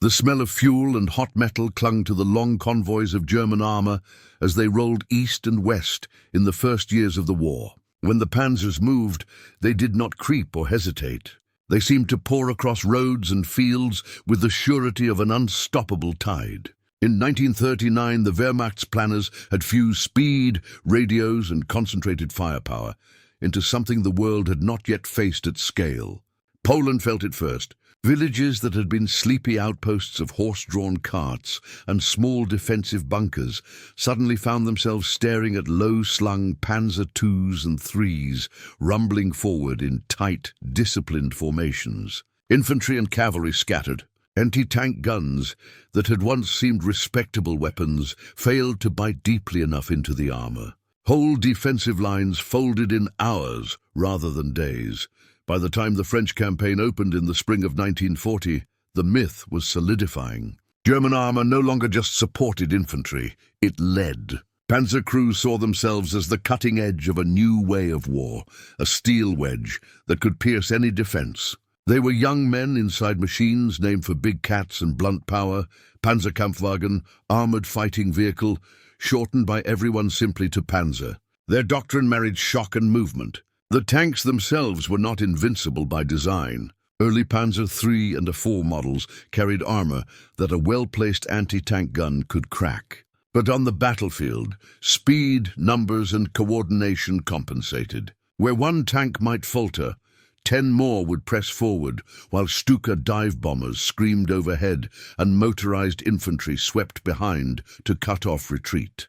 The smell of fuel and hot metal clung to the long convoys of German armor as they rolled east and west in the first years of the war. When the Panzers moved, they did not creep or hesitate. They seemed to pour across roads and fields with the surety of an unstoppable tide. In 1939, the Wehrmacht's planners had fused speed, radios, and concentrated firepower into something the world had not yet faced at scale. Poland felt it first. Villages that had been sleepy outposts of horse-drawn carts and small defensive bunkers suddenly found themselves staring at low-slung Panzer IIs and IIIs rumbling forward in tight, disciplined formations. Infantry and cavalry scattered. Anti-tank guns that had once seemed respectable weapons failed to bite deeply enough into the armor. Whole defensive lines folded in hours rather than days. By the time the French campaign opened in the spring of 1940, the myth was solidifying. German armor no longer just supported infantry, it led. Panzer crews saw themselves as the cutting edge of a new way of war, a steel wedge that could pierce any defense. They were young men inside machines named for big cats and blunt power, Panzerkampfwagen, armored fighting vehicle, shortened by everyone simply to Panzer. Their doctrine married shock and movement. The tanks themselves were not invincible by design. Early Panzer III and IV models carried armor that a well-placed anti-tank gun could crack. But on the battlefield, speed, numbers, and coordination compensated. Where one tank might falter, 10 more would press forward, while Stuka dive bombers screamed overhead and motorized infantry swept behind to cut off retreat.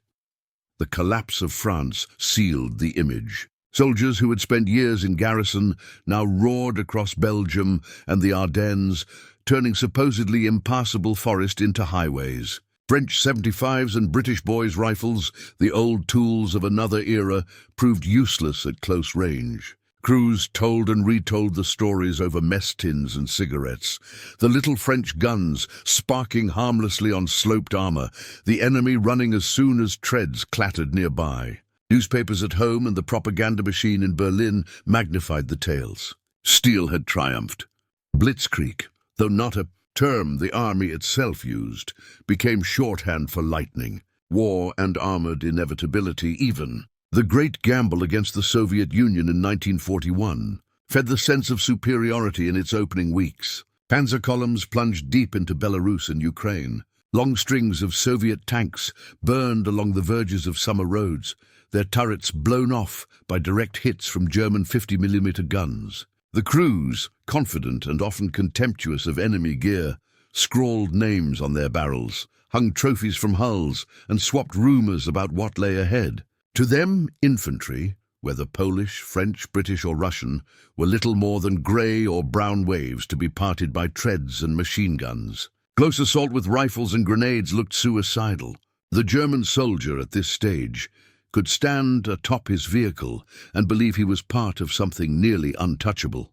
The collapse of France sealed the image. Soldiers who had spent years in garrison now roared across Belgium and the Ardennes, turning supposedly impassable forest into highways. French 75s and British boys' rifles, the old tools of another era, proved useless at close range. Crews told and retold the stories over mess tins and cigarettes. The little French guns sparking harmlessly on sloped armor, the enemy running as soon as treads clattered nearby. Newspapers at home and the propaganda machine in Berlin magnified the tales. Steel had triumphed. Blitzkrieg, though not a term the army itself used, became shorthand for lightning, war and armored inevitability even. The great gamble against the Soviet Union in 1941 fed the sense of superiority in its opening weeks. Panzer columns plunged deep into Belarus and Ukraine. Long strings of Soviet tanks burned along the verges of summer roads, their turrets blown off by direct hits from German 50mm guns. The crews, confident and often contemptuous of enemy gear, scrawled names on their barrels, hung trophies from hulls, and swapped rumors about what lay ahead. To them, infantry, whether Polish, French, British or Russian, were little more than grey or brown waves to be parted by treads and machine guns. Close assault with rifles and grenades looked suicidal. The German soldier at this stage could stand atop his vehicle and believe he was part of something nearly untouchable.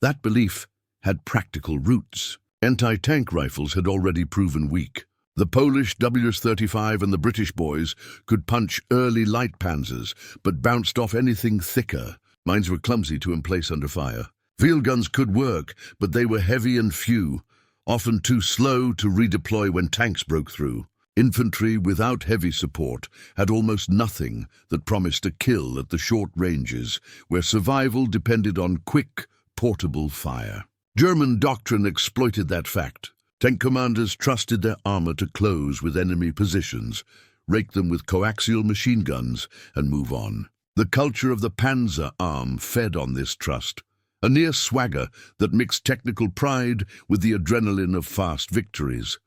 That belief had practical roots. Anti-tank rifles had already proven weak. The Polish WS-35 and the British boys could punch early light panzers, but bounced off anything thicker. Mines were clumsy to emplace under fire. Field guns could work, but they were heavy and few, often too slow to redeploy when tanks broke through. Infantry without heavy support had almost nothing that promised a kill at the short ranges, where survival depended on quick, portable fire. German doctrine exploited that fact. Tank commanders trusted their armor to close with enemy positions, rake them with coaxial machine guns, and move on. The culture of the Panzer arm fed on this trust, a near swagger that mixed technical pride with the adrenaline of fast victories.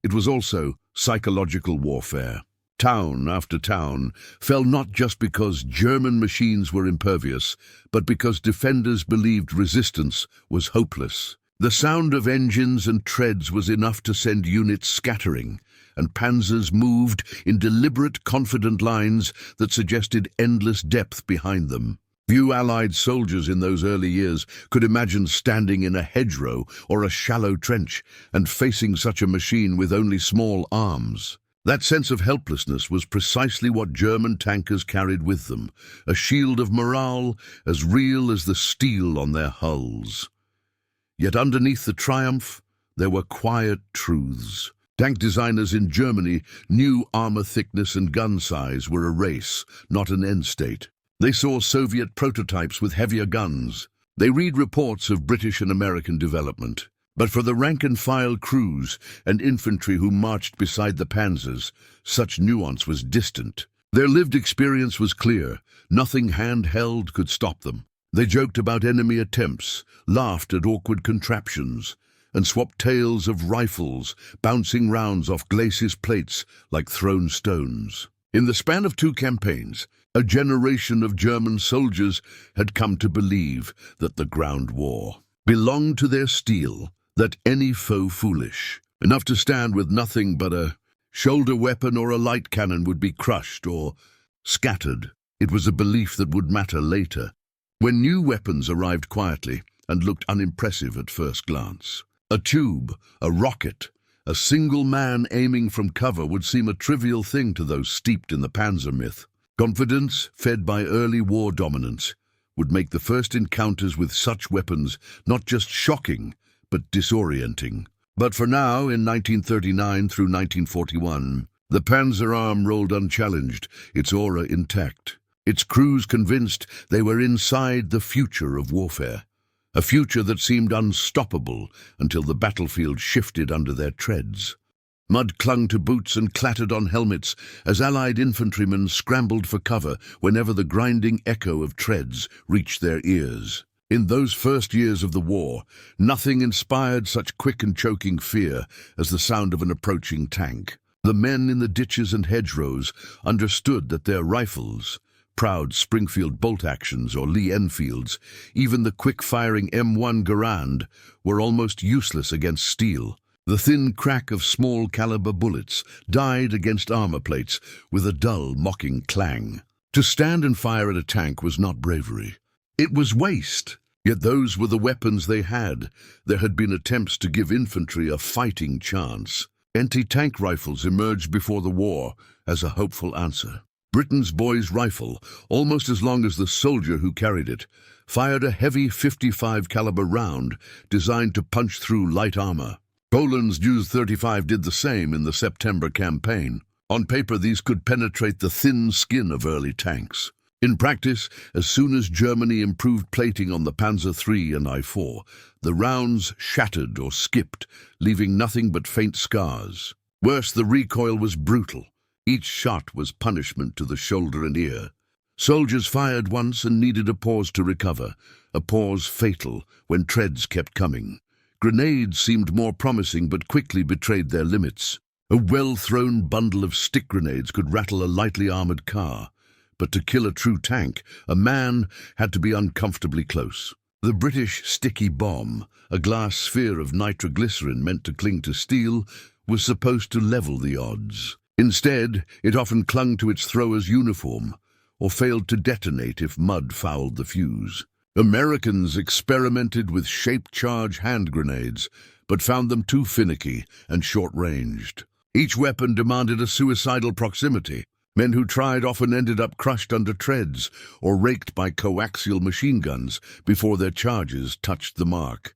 It was also psychological warfare. Town after town fell not just because German machines were impervious, but because defenders believed resistance was hopeless. The sound of engines and treads was enough to send units scattering, and panzers moved in deliberate, confident lines that suggested endless depth behind them. Few Allied soldiers in those early years could imagine standing in a hedgerow or a shallow trench and facing such a machine with only small arms. That sense of helplessness was precisely what German tankers carried with them, a shield of morale as real as the steel on their hulls. Yet underneath the triumph, There were quiet truths. Tank designers in Germany knew armor thickness and gun size were a race, not an end state. They saw Soviet prototypes with heavier guns. They read reports of British and American development. But for the rank-and-file crews and infantry who marched beside the Panzers, such nuance was distant. Their lived experience was clear. Nothing handheld could stop them. They joked about enemy attempts, laughed at awkward contraptions, and swapped tales of rifles bouncing rounds off glacis plates like thrown stones. In the span of 2 campaigns, a generation of German soldiers had come to believe that the ground war belonged to their steel, that any foe foolish enough to stand with nothing but a shoulder weapon or a light cannon would be crushed or scattered. It was a belief that would matter later, when new weapons arrived quietly and looked unimpressive at first glance. A tube, a rocket, a single man aiming from cover would seem a trivial thing to those steeped in the Panzer myth. Confidence, fed by early war dominance, would make the first encounters with such weapons not just shocking, but disorienting. But for now, in 1939 through 1941, the Panzer arm rolled unchallenged, its aura intact, its crews convinced they were inside the future of warfare, a future that seemed unstoppable until the battlefield shifted under their treads. Mud clung to boots and clattered on helmets as Allied infantrymen scrambled for cover whenever the grinding echo of treads reached their ears. In those first years of the war, nothing inspired such quick and choking fear as the sound of an approaching tank. The men in the ditches and hedgerows understood that their rifles, proud Springfield bolt-actions or Lee Enfields, even the quick-firing M1 Garand, were almost useless against steel. The thin crack of small-caliber bullets died against armor plates with a dull, mocking clang. To stand and fire at a tank was not bravery. It was waste. Yet those were the weapons they had. There had been attempts to give infantry a fighting chance. Anti-tank rifles emerged before the war as a hopeful answer. Britain's Boy's rifle, almost as long as the soldier who carried it, fired a heavy 55 caliber round designed to punch through light armor. Poland's Ju-35 did the same in the September campaign. On paper, these could penetrate the thin skin of early tanks. In practice, as soon as Germany improved plating on the Panzer III and I-4, the rounds shattered or skipped, leaving nothing but faint scars. Worse, the recoil was brutal. Each shot was punishment to the shoulder and ear. Soldiers fired once and needed a pause to recover, a pause fatal when treads kept coming. Grenades seemed more promising but quickly betrayed their limits. A well-thrown bundle of stick grenades could rattle a lightly armored car. But to kill a true tank, a man had to be uncomfortably close. The British sticky bomb, a glass sphere of nitroglycerin meant to cling to steel, was supposed to level the odds. Instead, it often clung to its thrower's uniform, or failed to detonate if mud fouled the fuse. Americans experimented with shape-charge hand grenades, but found them too finicky and short-ranged. Each weapon demanded a suicidal proximity. Men who tried often ended up crushed under treads or raked by coaxial machine guns before their charges touched the mark.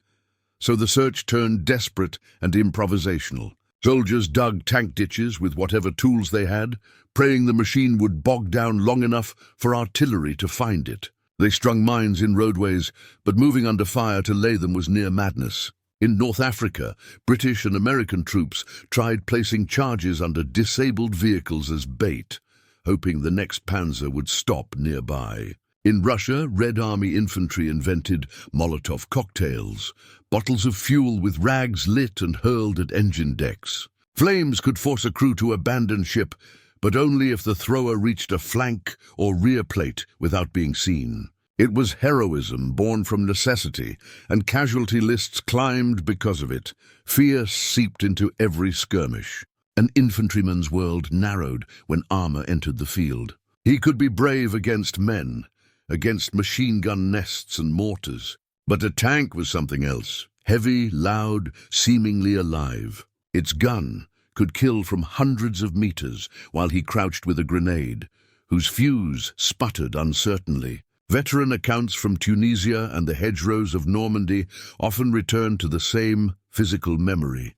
So the search turned desperate and improvisational. Soldiers dug tank ditches with whatever tools they had, praying the machine would bog down long enough for artillery to find it. They strung mines in roadways, but moving under fire to lay them was near madness. In North Africa, British and American troops tried placing charges under disabled vehicles as bait, hoping the next Panzer would stop nearby. In Russia, Red Army infantry invented Molotov cocktails, bottles of fuel with rags lit and hurled at engine decks. Flames could force a crew to abandon ship, but only if the thrower reached a flank or rear plate without being seen. It was heroism born from necessity, and casualty lists climbed because of it. Fear seeped into every skirmish. An infantryman's world narrowed when armor entered the field. He could be brave against men, against machine gun nests and mortars. But a tank was something else. Heavy, loud, seemingly alive. Its gun could kill from hundreds of meters while he crouched with a grenade, whose fuse sputtered uncertainly. Veteran accounts from Tunisia and the hedgerows of Normandy often return to the same physical memory,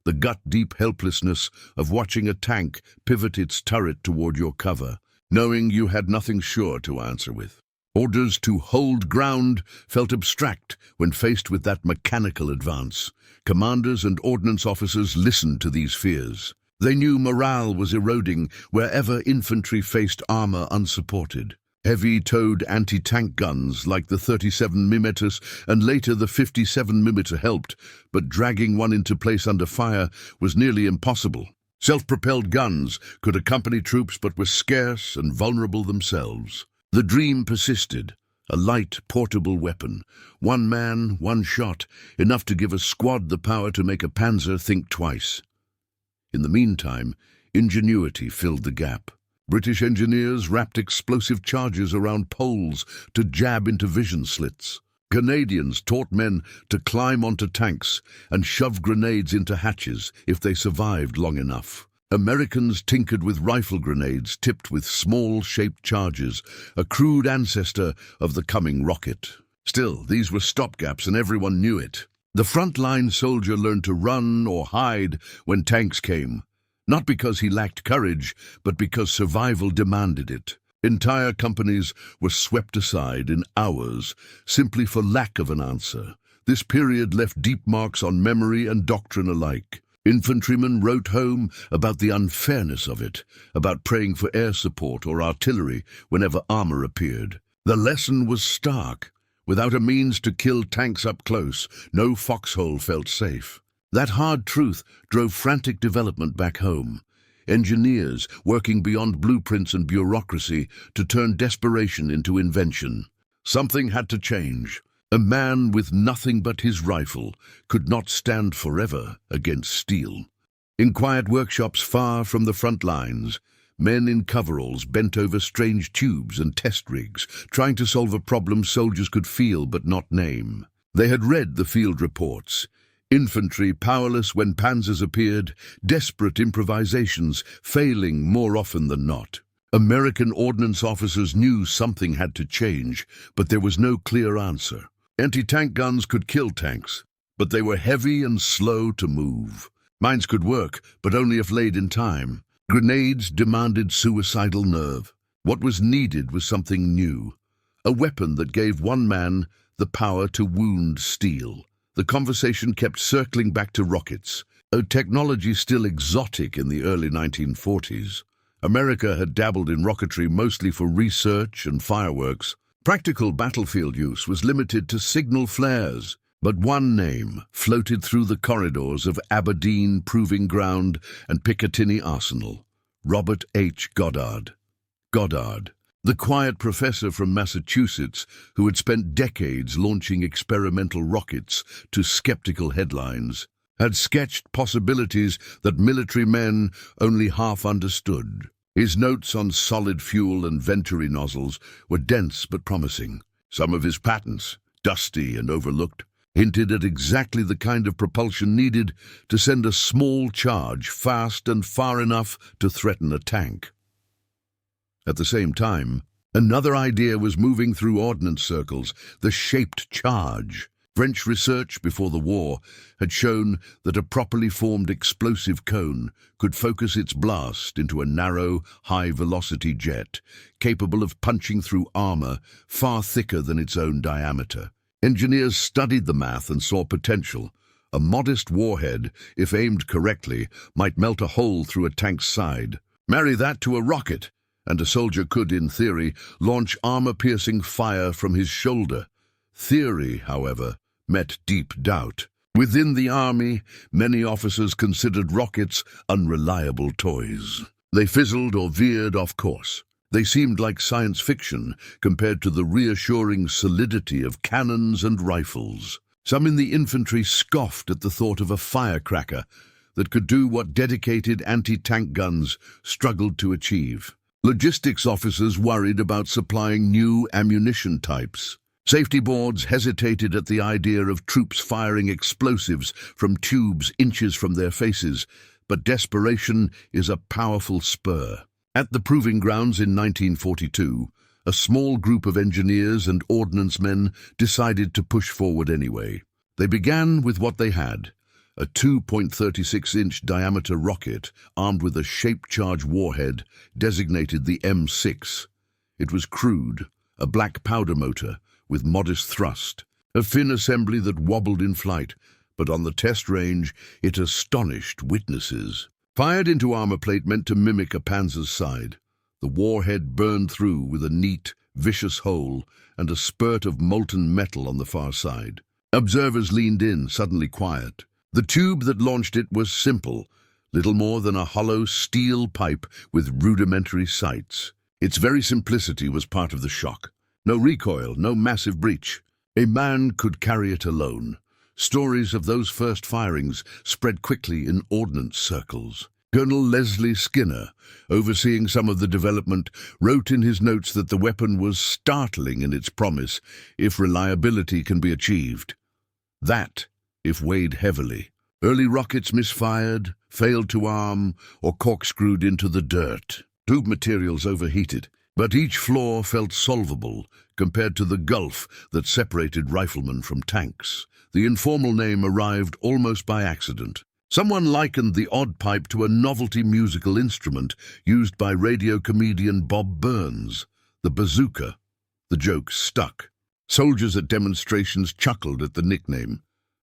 the gut-deep helplessness of watching a tank pivot its turret toward your cover, knowing you had nothing sure to answer with. Orders to hold ground felt abstract when faced with that mechanical advance. Commanders and ordnance officers listened to these fears. They knew morale was eroding wherever infantry faced armor unsupported. Heavy-towed anti-tank guns like the 37mm and later the 57mm helped, but dragging one into place under fire was nearly impossible. Self-propelled guns could accompany troops but were scarce and vulnerable themselves. The dream persisted, a light, portable weapon. One man, one shot, enough to give a squad the power to make a Panzer think twice. In the meantime, ingenuity filled the gap. British engineers wrapped explosive charges around poles to jab into vision slits. Canadians taught men to climb onto tanks and shove grenades into hatches if they survived long enough. Americans tinkered with rifle grenades tipped with small-shaped charges, a crude ancestor of the coming rocket. Still, these were stopgaps and everyone knew it. The front-line soldier learned to run or hide when tanks came. Not because he lacked courage, but because survival demanded it. Entire companies were swept aside in hours, simply for lack of an answer. This period left deep marks on memory and doctrine alike. Infantrymen wrote home about the unfairness of it, about praying for air support or artillery whenever armor appeared. The lesson was stark. Without a means to kill tanks up close, no foxhole felt safe. That hard truth drove frantic development back home. Engineers working beyond blueprints and bureaucracy to turn desperation into invention. Something had to change. A man with nothing but his rifle could not stand forever against steel. In quiet workshops far from the front lines, men in coveralls bent over strange tubes and test rigs, trying to solve a problem soldiers could feel but not name. They had read the field reports. Infantry powerless when Panzers appeared, desperate improvisations failing more often than not. American ordnance officers knew something had to change, but there was no clear answer. Anti-tank guns could kill tanks, but they were heavy and slow to move. Mines could work, but only if laid in time. Grenades demanded suicidal nerve. What was needed was something new, a weapon that gave one man the power to wound steel. The conversation kept circling back to rockets, a technology still exotic in the early 1940s. America had dabbled in rocketry mostly for research and fireworks. Practical battlefield use was limited to signal flares, but one name floated through the corridors of Aberdeen Proving Ground and Picatinny Arsenal: Robert H. Goddard. Goddard, the quiet professor from Massachusetts who had spent decades launching experimental rockets to skeptical headlines, had sketched possibilities that military men only half understood. His notes on solid fuel and venturi nozzles were dense but promising. Some of his patents, dusty and overlooked, hinted at exactly the kind of propulsion needed to send a small charge fast and far enough to threaten a tank. At the same time, another idea was moving through ordnance circles: the shaped charge. French research before the war had shown that a properly formed explosive cone could focus its blast into a narrow, high-velocity jet, capable of punching through armor far thicker than its own diameter. Engineers studied the math and saw potential. A modest warhead, if aimed correctly, might melt a hole through a tank's side. Marry that to a rocket, and a soldier could, in theory, launch armor-piercing fire from his shoulder. Theory, however, met deep doubt. Within the army, many officers considered rockets unreliable toys. They fizzled or veered off course. They seemed like science fiction compared to the reassuring solidity of cannons and rifles. Some in the infantry scoffed at the thought of a firecracker that could do what dedicated anti-tank guns struggled to achieve. Logistics officers worried about supplying new ammunition types. Safety boards hesitated at the idea of troops firing explosives from tubes inches from their faces, but desperation is a powerful spur. At the Proving Grounds in 1942, a small group of engineers and ordnance men decided to push forward anyway. They began with what they had, a 2.36-inch diameter rocket armed with a shape-charge warhead designated the M6. It was crude, a black powder motor with modest thrust, a fin assembly that wobbled in flight, but on the test range it astonished witnesses. Fired into armor plate meant to mimic a Panzer's side. The warhead burned through with a neat, vicious hole and a spurt of molten metal on the far side. Observers leaned in, suddenly quiet. The tube that launched it was simple, little more than a hollow steel pipe with rudimentary sights. Its very simplicity was part of the shock. No recoil, no massive breach. A man could carry it alone. Stories of those first firings spread quickly in ordnance circles. Colonel Leslie Skinner, overseeing some of the development, wrote in his notes that the weapon was startling in its promise if reliability can be achieved. That, if weighed heavily. Early rockets misfired, failed to arm, or corkscrewed into the dirt. Tube materials overheated, but each flaw felt solvable compared to the gulf that separated riflemen from tanks. The informal name arrived almost by accident. Someone likened the odd pipe to a novelty musical instrument used by radio comedian Bob Burns, the Bazooka. The joke stuck. Soldiers at demonstrations chuckled at the nickname.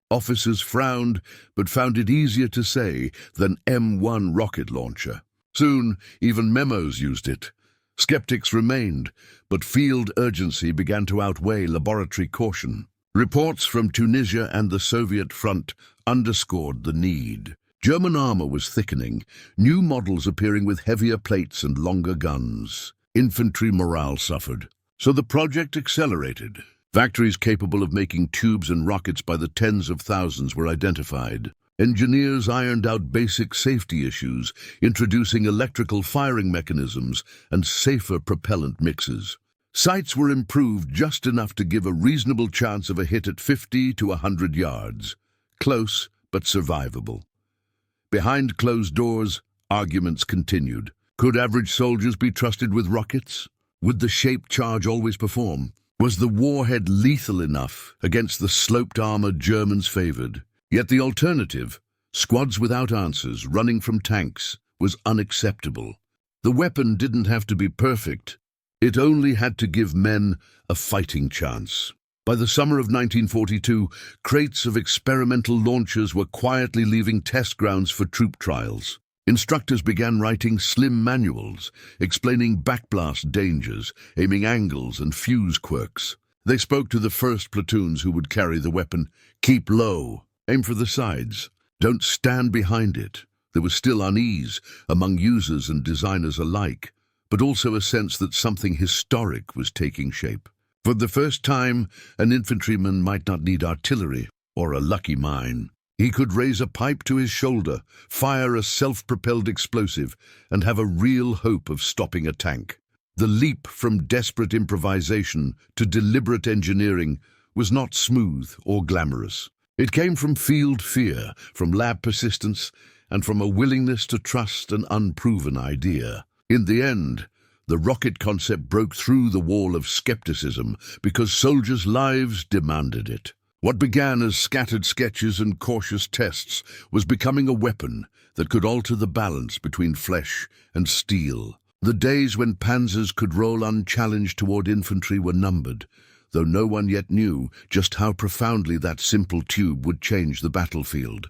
Officers frowned, but found it easier to say than M1 rocket launcher. Soon, even memos used it. Skeptics remained, but field urgency began to outweigh laboratory caution. Reports from Tunisia and the Soviet front underscored the need. German armor was thickening, new models appearing with heavier plates and longer guns. Infantry morale suffered, so the project accelerated. Factories capable of making tubes and rockets by the tens of thousands were identified. Engineers ironed out basic safety issues, introducing electrical firing mechanisms and safer propellant mixes. Sights were improved just enough to give a reasonable chance of a hit at 50 to 100 yards. Close, but survivable. Behind closed doors, arguments continued. Could average soldiers be trusted with rockets? Would the shape charge always perform? Was the warhead lethal enough against the sloped armor Germans favored? Yet the alternative, squads without answers running from tanks, was unacceptable. The weapon didn't have to be perfect. It only had to give men a fighting chance. By the summer of 1942, crates of experimental launchers were quietly leaving test grounds for troop trials. Instructors began writing slim manuals, explaining backblast dangers, aiming angles and fuse quirks. They spoke to the first platoons who would carry the weapon. Keep low, aim for the sides, don't stand behind it. There was still unease among users and designers alike, but also a sense that something historic was taking shape. For the first time, an infantryman might not need artillery or a lucky mine. He could raise a pipe to his shoulder, fire a self-propelled explosive, and have a real hope of stopping a tank. The leap from desperate improvisation to deliberate engineering was not smooth or glamorous. It came from field fear, from lab persistence, and from a willingness to trust an unproven idea. In the end, the rocket concept broke through the wall of skepticism because soldiers' lives demanded it. What began as scattered sketches and cautious tests was becoming a weapon that could alter the balance between flesh and steel. The days when Panzers could roll unchallenged toward infantry were numbered, though no one yet knew just how profoundly that simple tube would change the battlefield.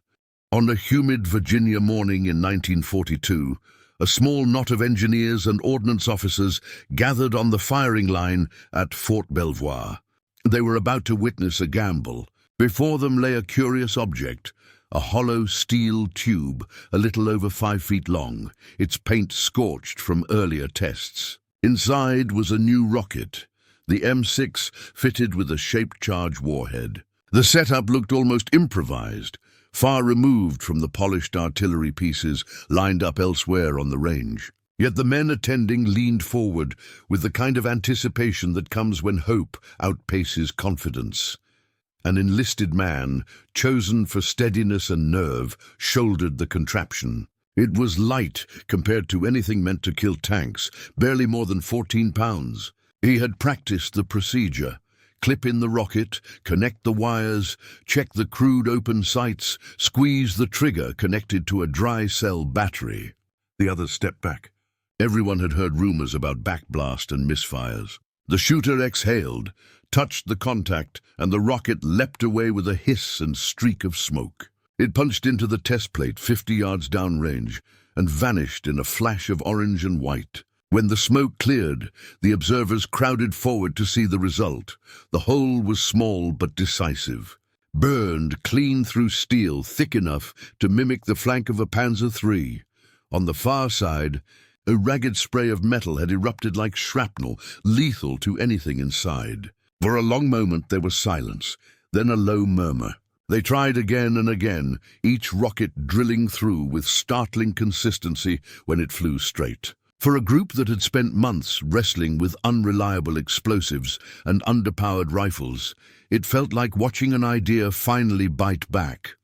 On a humid Virginia morning in 1942, a small knot of engineers and ordnance officers gathered on the firing line at Fort Belvoir. They were about to witness a gamble. Before them lay a curious object, a hollow steel tube a little over 5 feet long, its paint scorched from earlier tests. Inside was a new rocket, the M6 fitted with a shape-charge warhead. The setup looked almost improvised, far removed from the polished artillery pieces lined up elsewhere on the range. Yet the men attending leaned forward with the kind of anticipation that comes when hope outpaces confidence. An enlisted man, chosen for steadiness and nerve, shouldered the contraption. It was light compared to anything meant to kill tanks, barely more than 14 pounds. He had practiced the procedure. Clip in the rocket, connect the wires, check the crude open sights, squeeze the trigger connected to a dry cell battery. The others stepped back. Everyone had heard rumors about backblast and misfires. The shooter exhaled, touched the contact, and the rocket leapt away with a hiss and streak of smoke. It punched into the test plate 50 yards downrange and vanished in a flash of orange and white. When the smoke cleared, the observers crowded forward to see the result. The hole was small but decisive. Burned clean through steel thick enough to mimic the flank of a Panzer III. On the far side, a ragged spray of metal had erupted like shrapnel, lethal to anything inside. For a long moment there was silence, then a low murmur. They tried again and again, each rocket drilling through with startling consistency when it flew straight. For a group that had spent months wrestling with unreliable explosives and underpowered rifles, it felt like watching an idea finally bite back.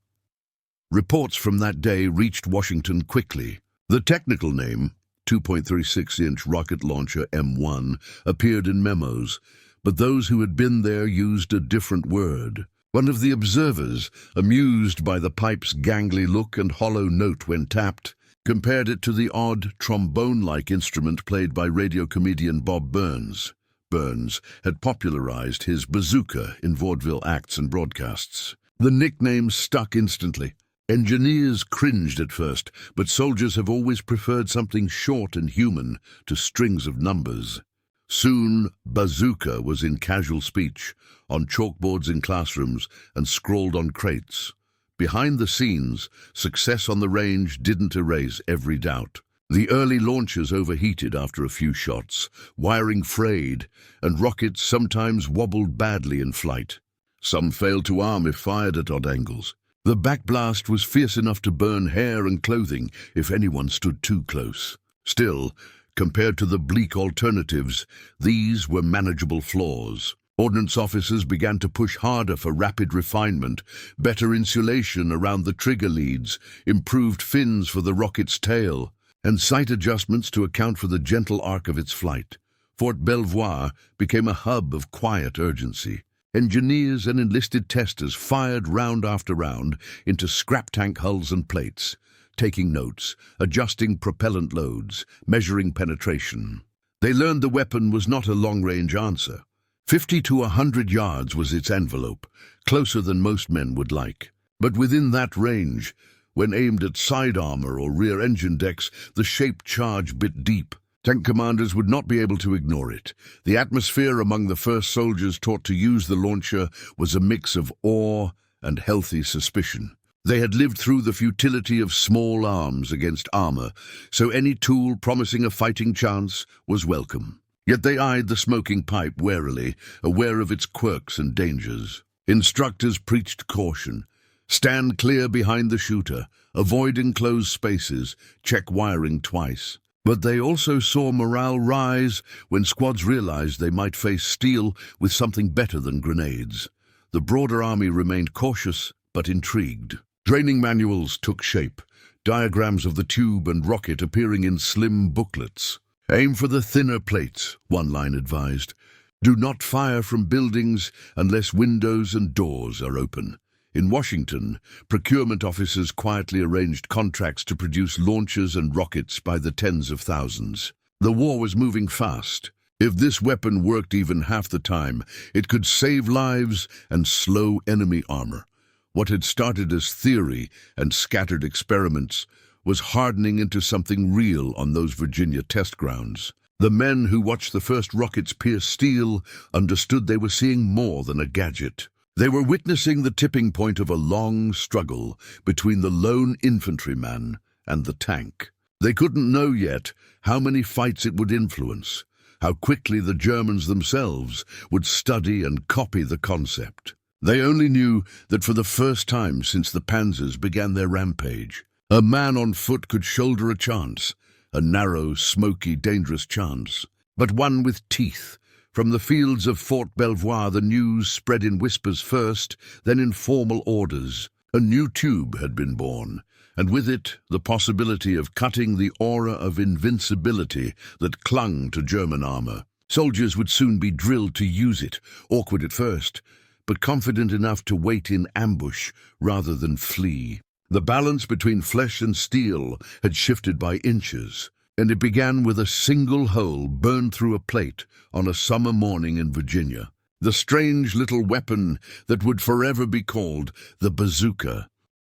Reports from that day reached Washington quickly. The technical name, 2.36-inch rocket launcher M1, appeared in memos, but those who had been there used a different word. One of the observers, amused by the pipe's gangly look and hollow note when tapped, compared it to the odd trombone-like instrument played by radio comedian Bob Burns. Burns had popularized his bazooka in vaudeville acts and broadcasts. The nickname stuck instantly. Engineers cringed at first, but soldiers have always preferred something short and human to strings of numbers. Soon, Bazooka was in casual speech, on chalkboards in classrooms and scrawled on crates. Behind the scenes, success on the range didn't erase every doubt. The early launchers overheated after a few shots, wiring frayed, and rockets sometimes wobbled badly in flight. Some failed to arm if fired at odd angles. The backblast was fierce enough to burn hair and clothing if anyone stood too close. Still, compared to the bleak alternatives, these were manageable flaws. Ordnance officers began to push harder for rapid refinement, better insulation around the trigger leads, improved fins for the rocket's tail, and sight adjustments to account for the gentle arc of its flight. Fort Belvoir became a hub of quiet urgency. Engineers and enlisted testers fired round after round into scrap tank hulls and plates, taking notes, adjusting propellant loads, measuring penetration. They learned the weapon was not a long-range answer. 50 to 100 yards was its envelope, closer than most men would like. But within that range, when aimed at side armor or rear engine decks, the shaped charge bit deep. Tank commanders would not be able to ignore it. The atmosphere among the first soldiers taught to use the launcher was a mix of awe and healthy suspicion. They had lived through the futility of small arms against armor, so any tool promising a fighting chance was welcome. Yet they eyed the smoking pipe warily, aware of its quirks and dangers. Instructors preached caution. Stand clear behind the shooter, avoid enclosed spaces, check wiring twice. But they also saw morale rise when squads realized they might face steel with something better than grenades. The broader army remained cautious but intrigued. Training manuals took shape, diagrams of the tube and rocket appearing in slim booklets. Aim for the thinner plates, one line advised. Do not fire from buildings unless windows and doors are open. In Washington, procurement officers quietly arranged contracts to produce launchers and rockets by the tens of thousands. The war was moving fast. If this weapon worked even half the time, it could save lives and slow enemy armor. What had started as theory and scattered experiments was hardening into something real on those Virginia test grounds. The men who watched the first rockets pierce steel understood they were seeing more than a gadget. They were witnessing the tipping point of a long struggle between the lone infantryman and the tank. They couldn't know yet how many fights it would influence, how quickly the Germans themselves would study and copy the concept. They only knew that for the first time since the Panzers began their rampage, a man on foot could shoulder a chance, a narrow, smoky, dangerous chance, but one with teeth. From the fields of Fort Belvoir, the news spread in whispers first, then in formal orders. A new tube had been born, and with it the possibility of cutting the aura of invincibility that clung to German armor. Soldiers would soon be drilled to use it, awkward at first, but confident enough to wait in ambush rather than flee. The balance between flesh and steel had shifted by inches, and it began with a single hole burned through a plate on a summer morning in Virginia. The strange little weapon that would forever be called the bazooka.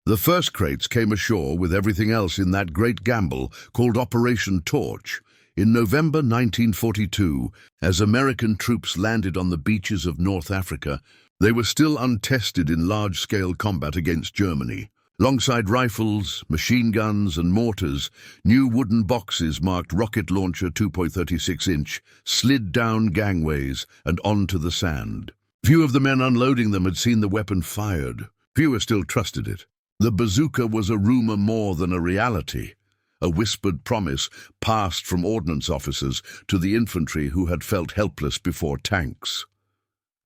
The first crates came ashore with everything else in that great gamble called Operation Torch in November 1942. As American troops landed on the beaches of North Africa, they were still untested in large-scale combat against Germany. Alongside rifles, machine guns and mortars, new wooden boxes marked rocket launcher 2.36-inch slid down gangways and onto the sand. Few of the men unloading them had seen the weapon fired. Fewer still trusted it. The bazooka was a rumor more than a reality, a whispered promise passed from ordnance officers to the infantry who had felt helpless before tanks.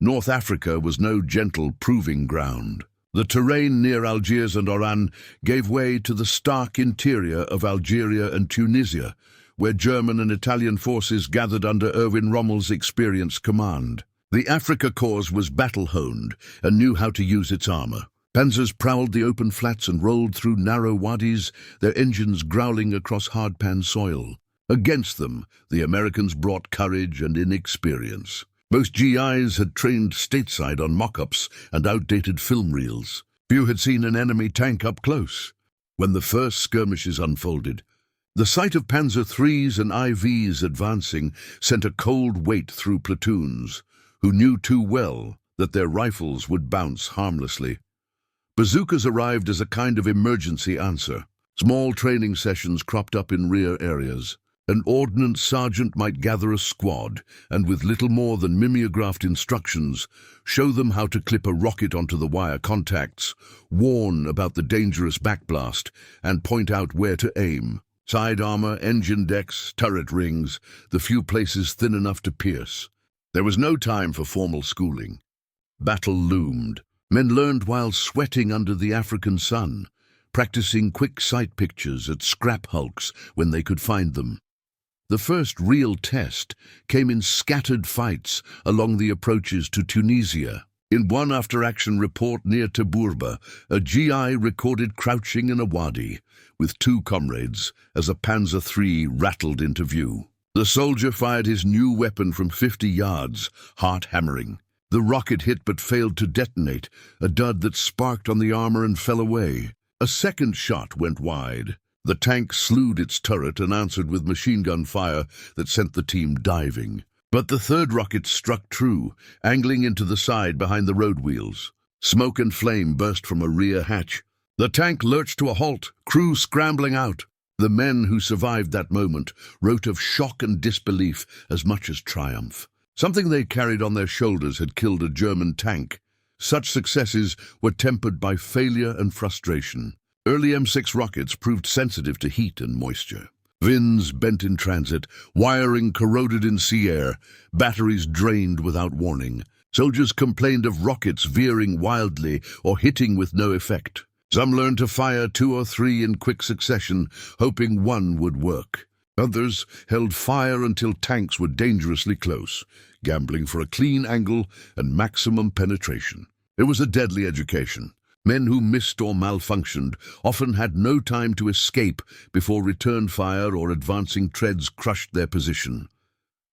North Africa was no gentle proving ground. The terrain near Algiers and Oran gave way to the stark interior of Algeria and Tunisia, where German and Italian forces gathered under Erwin Rommel's experienced command. The Afrika Korps was battle-honed and knew how to use its armor. Panzers prowled the open flats and rolled through narrow wadis, their engines growling across hard-pan soil. Against them, the Americans brought courage and inexperience. Most GIs had trained stateside on mock-ups and outdated film reels. Few had seen an enemy tank up close. When the first skirmishes unfolded, the sight of Panzer IIIs and IVs advancing sent a cold weight through platoons, who knew too well that their rifles would bounce harmlessly. Bazookas arrived as a kind of emergency answer. Small training sessions cropped up in rear areas. An ordnance sergeant might gather a squad and, with little more than mimeographed instructions, show them how to clip a rocket onto the wire contacts, warn about the dangerous backblast, and point out where to aim. Side armor, engine decks, turret rings, the few places thin enough to pierce. There was no time for formal schooling. Battle loomed. Men learned while sweating under the African sun, practicing quick sight pictures at scrap hulks when they could find them. The first real test came in scattered fights along the approaches to Tunisia. In one after-action report near Tabourba, a GI recorded crouching in a wadi with two comrades as a Panzer III rattled into view. The soldier fired his new weapon from 50 yards, heart hammering. The rocket hit but failed to detonate, a dud that sparked on the armor and fell away. A second shot went wide. The tank slewed its turret and answered with machine gun fire that sent the team diving. But the third rocket struck true, angling into the side behind the road wheels. Smoke and flame burst from a rear hatch. The tank lurched to a halt, crew scrambling out. The men who survived that moment wrote of shock and disbelief as much as triumph. Something they carried on their shoulders had killed a German tank. Such successes were tempered by failure and frustration. Early M6 rockets proved sensitive to heat and moisture. Vins bent in transit, wiring corroded in sea air, batteries drained without warning. Soldiers complained of rockets veering wildly or hitting with no effect. Some learned to fire 2 or 3 in quick succession, hoping one would work. Others held fire until tanks were dangerously close, gambling for a clean angle and maximum penetration. It was a deadly education. Men who missed or malfunctioned often had no time to escape before return fire or advancing treads crushed their position.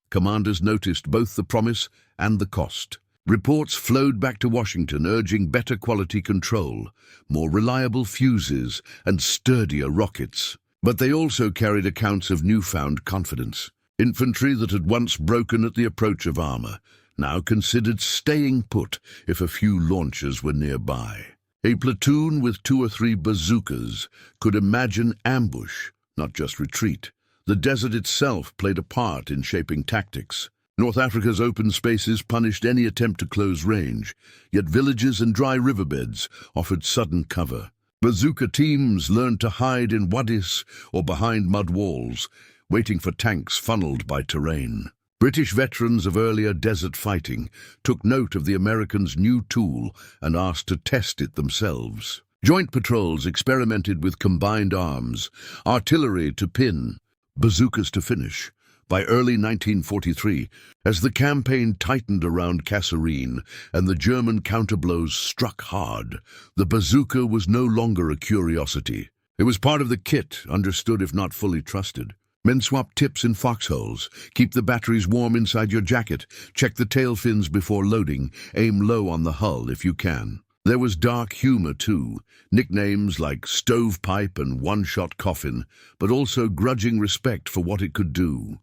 Commanders noticed both the promise and the cost. Reports flowed back to Washington urging better quality control, more reliable fuses, and sturdier rockets. But they also carried accounts of newfound confidence. Infantry that had once broken at the approach of armor now considered staying put if a few launchers were nearby. A platoon with 2 or 3 bazookas could imagine ambush, not just retreat. The desert itself played a part in shaping tactics. North Africa's open spaces punished any attempt to close range, yet villages and dry riverbeds offered sudden cover. Bazooka teams learned to hide in wadis or behind mud walls, waiting for tanks funneled by terrain. British veterans of earlier desert fighting took note of the Americans' new tool and asked to test it themselves. Joint patrols experimented with combined arms, artillery to pin, bazookas to finish, By early 1943, as the campaign tightened around Kasserine and the German counterblows struck hard, the bazooka was no longer a curiosity. It was part of the kit, understood if not fully trusted. Men swapped tips in foxholes, keep the batteries warm inside your jacket, check the tail fins before loading, aim low on the hull if you can. There was dark humor too, nicknames like stovepipe and one-shot coffin, but also grudging respect for what it could do.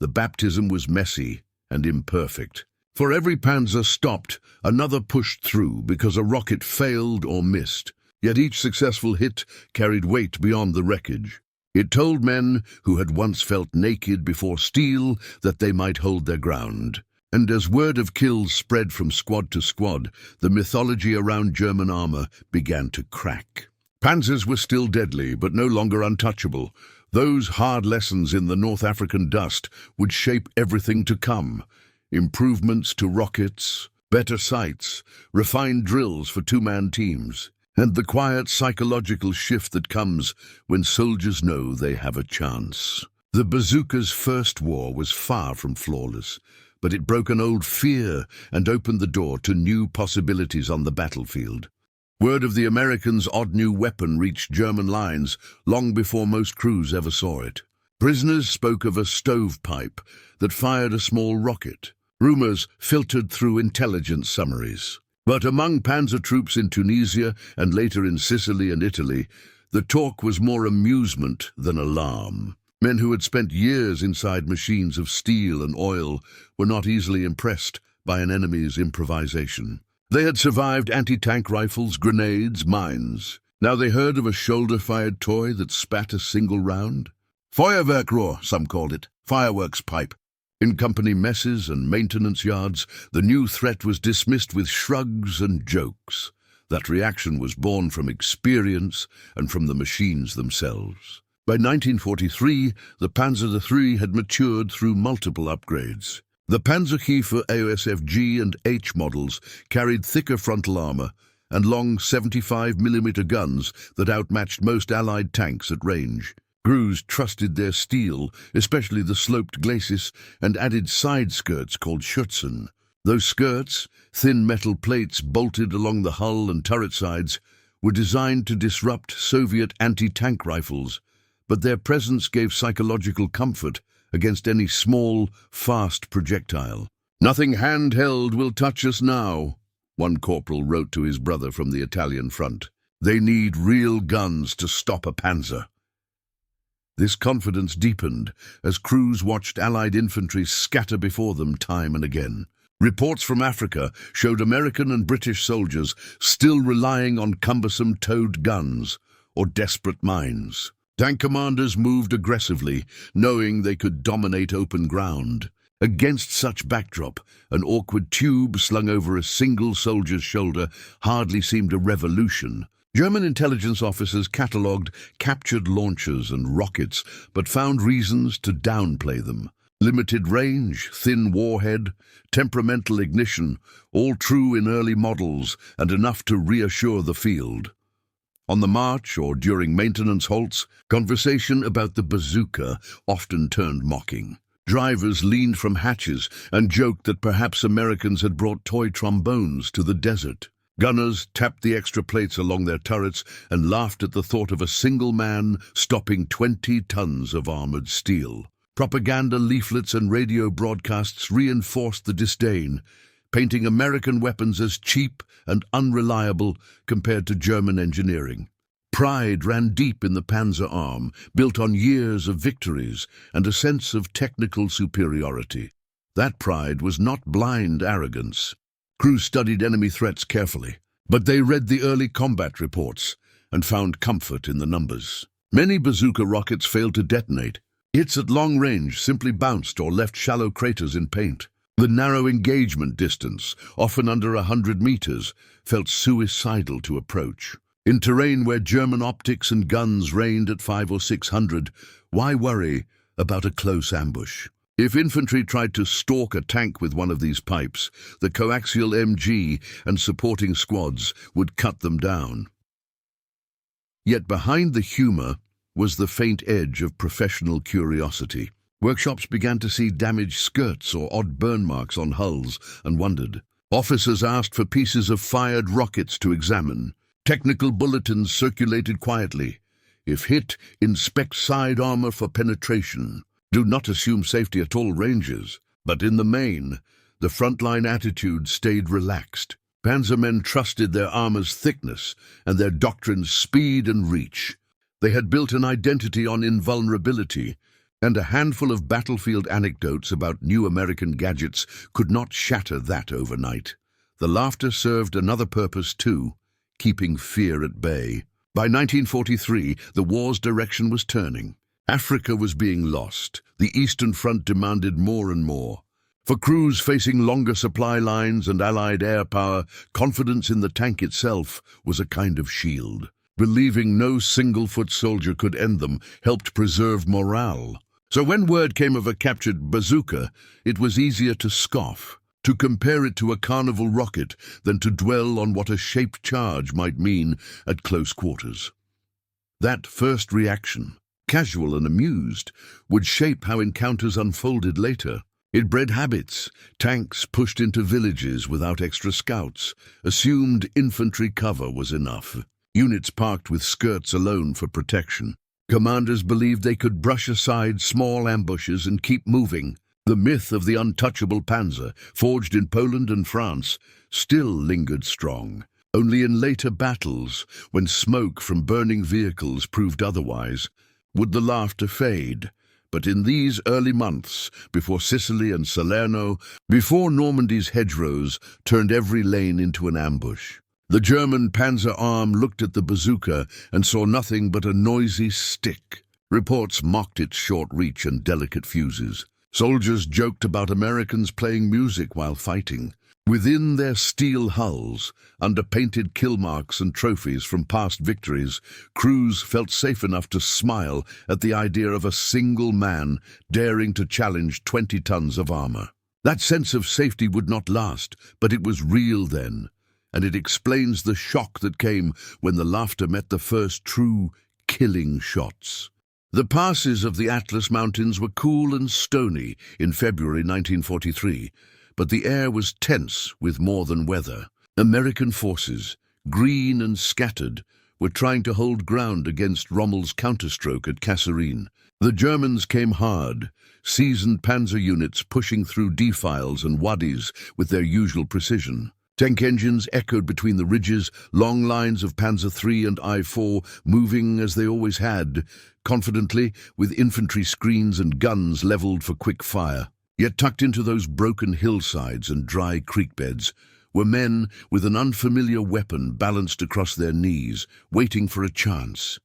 The baptism was messy and imperfect. For every Panzer stopped, another pushed through because a rocket failed or missed. Yet each successful hit carried weight beyond the wreckage. It told men who had once felt naked before steel that they might hold their ground. And as word of kills spread from squad to squad, the mythology around German armor began to crack. Panzers were still deadly, but no longer untouchable. Those hard lessons in the North African dust would shape everything to come. Improvements to rockets, better sights, refined drills for two-man teams, and the quiet psychological shift that comes when soldiers know they have a chance. The bazooka's first war was far from flawless, but it broke an old fear and opened the door to new possibilities on the battlefield. Word of the Americans' odd new weapon reached German lines long before most crews ever saw it. Prisoners spoke of a stovepipe that fired a small rocket. Rumors filtered through intelligence summaries. But among Panzer troops in Tunisia and later in Sicily and Italy, the talk was more amusement than alarm. Men who had spent years inside machines of steel and oil were not easily impressed by an enemy's improvisation. They had survived anti-tank rifles, grenades, mines. Now they heard of a shoulder-fired toy that spat a single round. Feuerwerkrohr, some called it, fireworks pipe. In company messes and maintenance yards, the new threat was dismissed with shrugs and jokes. That reaction was born from experience and from the machines themselves. By 1943, the Panzer III had matured through multiple upgrades. The Panzerkiefer AOSF-G and H models carried thicker frontal armor and long 75mm guns that outmatched most Allied tanks at range. Crews trusted their steel, especially the sloped glacis, and added side skirts called Schürzen. Those skirts, thin metal plates bolted along the hull and turret sides, were designed to disrupt Soviet anti-tank rifles, but their presence gave psychological comfort against any small, fast projectile. "Nothing handheld will touch us now," one corporal wrote to his brother from the Italian front. "They need real guns to stop a Panzer." This confidence deepened as crews watched Allied infantry scatter before them time and again. Reports from Africa showed American and British soldiers still relying on cumbersome towed guns or desperate mines. Tank commanders moved aggressively, knowing they could dominate open ground. Against such backdrop, an awkward tube slung over a single soldier's shoulder hardly seemed a revolution. German intelligence officers catalogued captured launchers and rockets, but found reasons to downplay them. Limited range, thin warhead, temperamental ignition, all true in early models and enough to reassure the field. On the march or during maintenance halts, conversation about the bazooka often turned mocking. Drivers leaned from hatches and joked that perhaps Americans had brought toy trombones to the desert. Gunners tapped the extra plates along their turrets and laughed at the thought of a single man stopping 20 tons of armored steel. Propaganda leaflets and radio broadcasts reinforced the disdain, painting American weapons as cheap and unreliable compared to German engineering. Pride ran deep in the Panzer arm, built on years of victories and a sense of technical superiority. That pride was not blind arrogance. Crews studied enemy threats carefully, but they read the early combat reports and found comfort in the numbers. Many bazooka rockets failed to detonate. Hits at long range simply bounced or left shallow craters in paint. The narrow engagement distance, often under 100 meters, felt suicidal to approach. In terrain where German optics and guns reigned at 500 or 600, why worry about a close ambush? If infantry tried to stalk a tank with one of these pipes, the coaxial MG and supporting squads would cut them down. Yet behind the humor was the faint edge of professional curiosity. Workshops began to see damaged skirts or odd burn marks on hulls and wondered. Officers asked for pieces of fired rockets to examine. Technical bulletins circulated quietly. If hit, inspect side armor for penetration. Do not assume safety at all ranges. But in the main, the frontline attitude stayed relaxed. Panzermen trusted their armor's thickness and their doctrine's speed and reach. They had built an identity on invulnerability, and a handful of battlefield anecdotes about new American gadgets could not shatter that overnight. The laughter served another purpose too, keeping fear at bay. By 1943, the war's direction was turning. Africa was being lost. The Eastern Front demanded more and more. For crews facing longer supply lines and Allied air power, confidence in the tank itself was a kind of shield. Believing no single-foot soldier could end them helped preserve morale. So when word came of a captured bazooka, it was easier to scoff, to compare it to a carnival rocket than to dwell on what a shaped charge might mean at close quarters. That first reaction, casual and amused, would shape how encounters unfolded later. It bred habits. Tanks pushed into villages without extra scouts. Assumed infantry cover was enough. Units parked with skirts alone for protection. Commanders believed they could brush aside small ambushes and keep moving. The myth of the untouchable Panzer, forged in Poland and France, still lingered strong. Only in later battles, when smoke from burning vehicles proved otherwise, would the laughter fade. But in these early months, before Sicily and Salerno, before Normandy's hedgerows turned every lane into an ambush, the German Panzer arm looked at the bazooka and saw nothing but a noisy stick. Reports mocked its short reach and delicate fuses. Soldiers joked about Americans playing music while fighting. Within their steel hulls, under painted kill marks and trophies from past victories, crews felt safe enough to smile at the idea of a single man daring to challenge 20 tons of armor. That sense of safety would not last, but it was real then, and it explains the shock that came when the laughter met the first true killing shots. The passes of the Atlas Mountains were cool and stony in February 1943, but the air was tense with more than weather. American forces, green and scattered, were trying to hold ground against Rommel's counterstroke at Kasserine. The Germans came hard, seasoned panzer units pushing through defiles and wadis with their usual precision. Tank engines echoed between the ridges, long lines of Panzer III and I-4 moving as they always had, confidently with infantry screens and guns leveled for quick fire. Yet tucked into those broken hillsides and dry creek beds were men with an unfamiliar weapon balanced across their knees, waiting for a chance.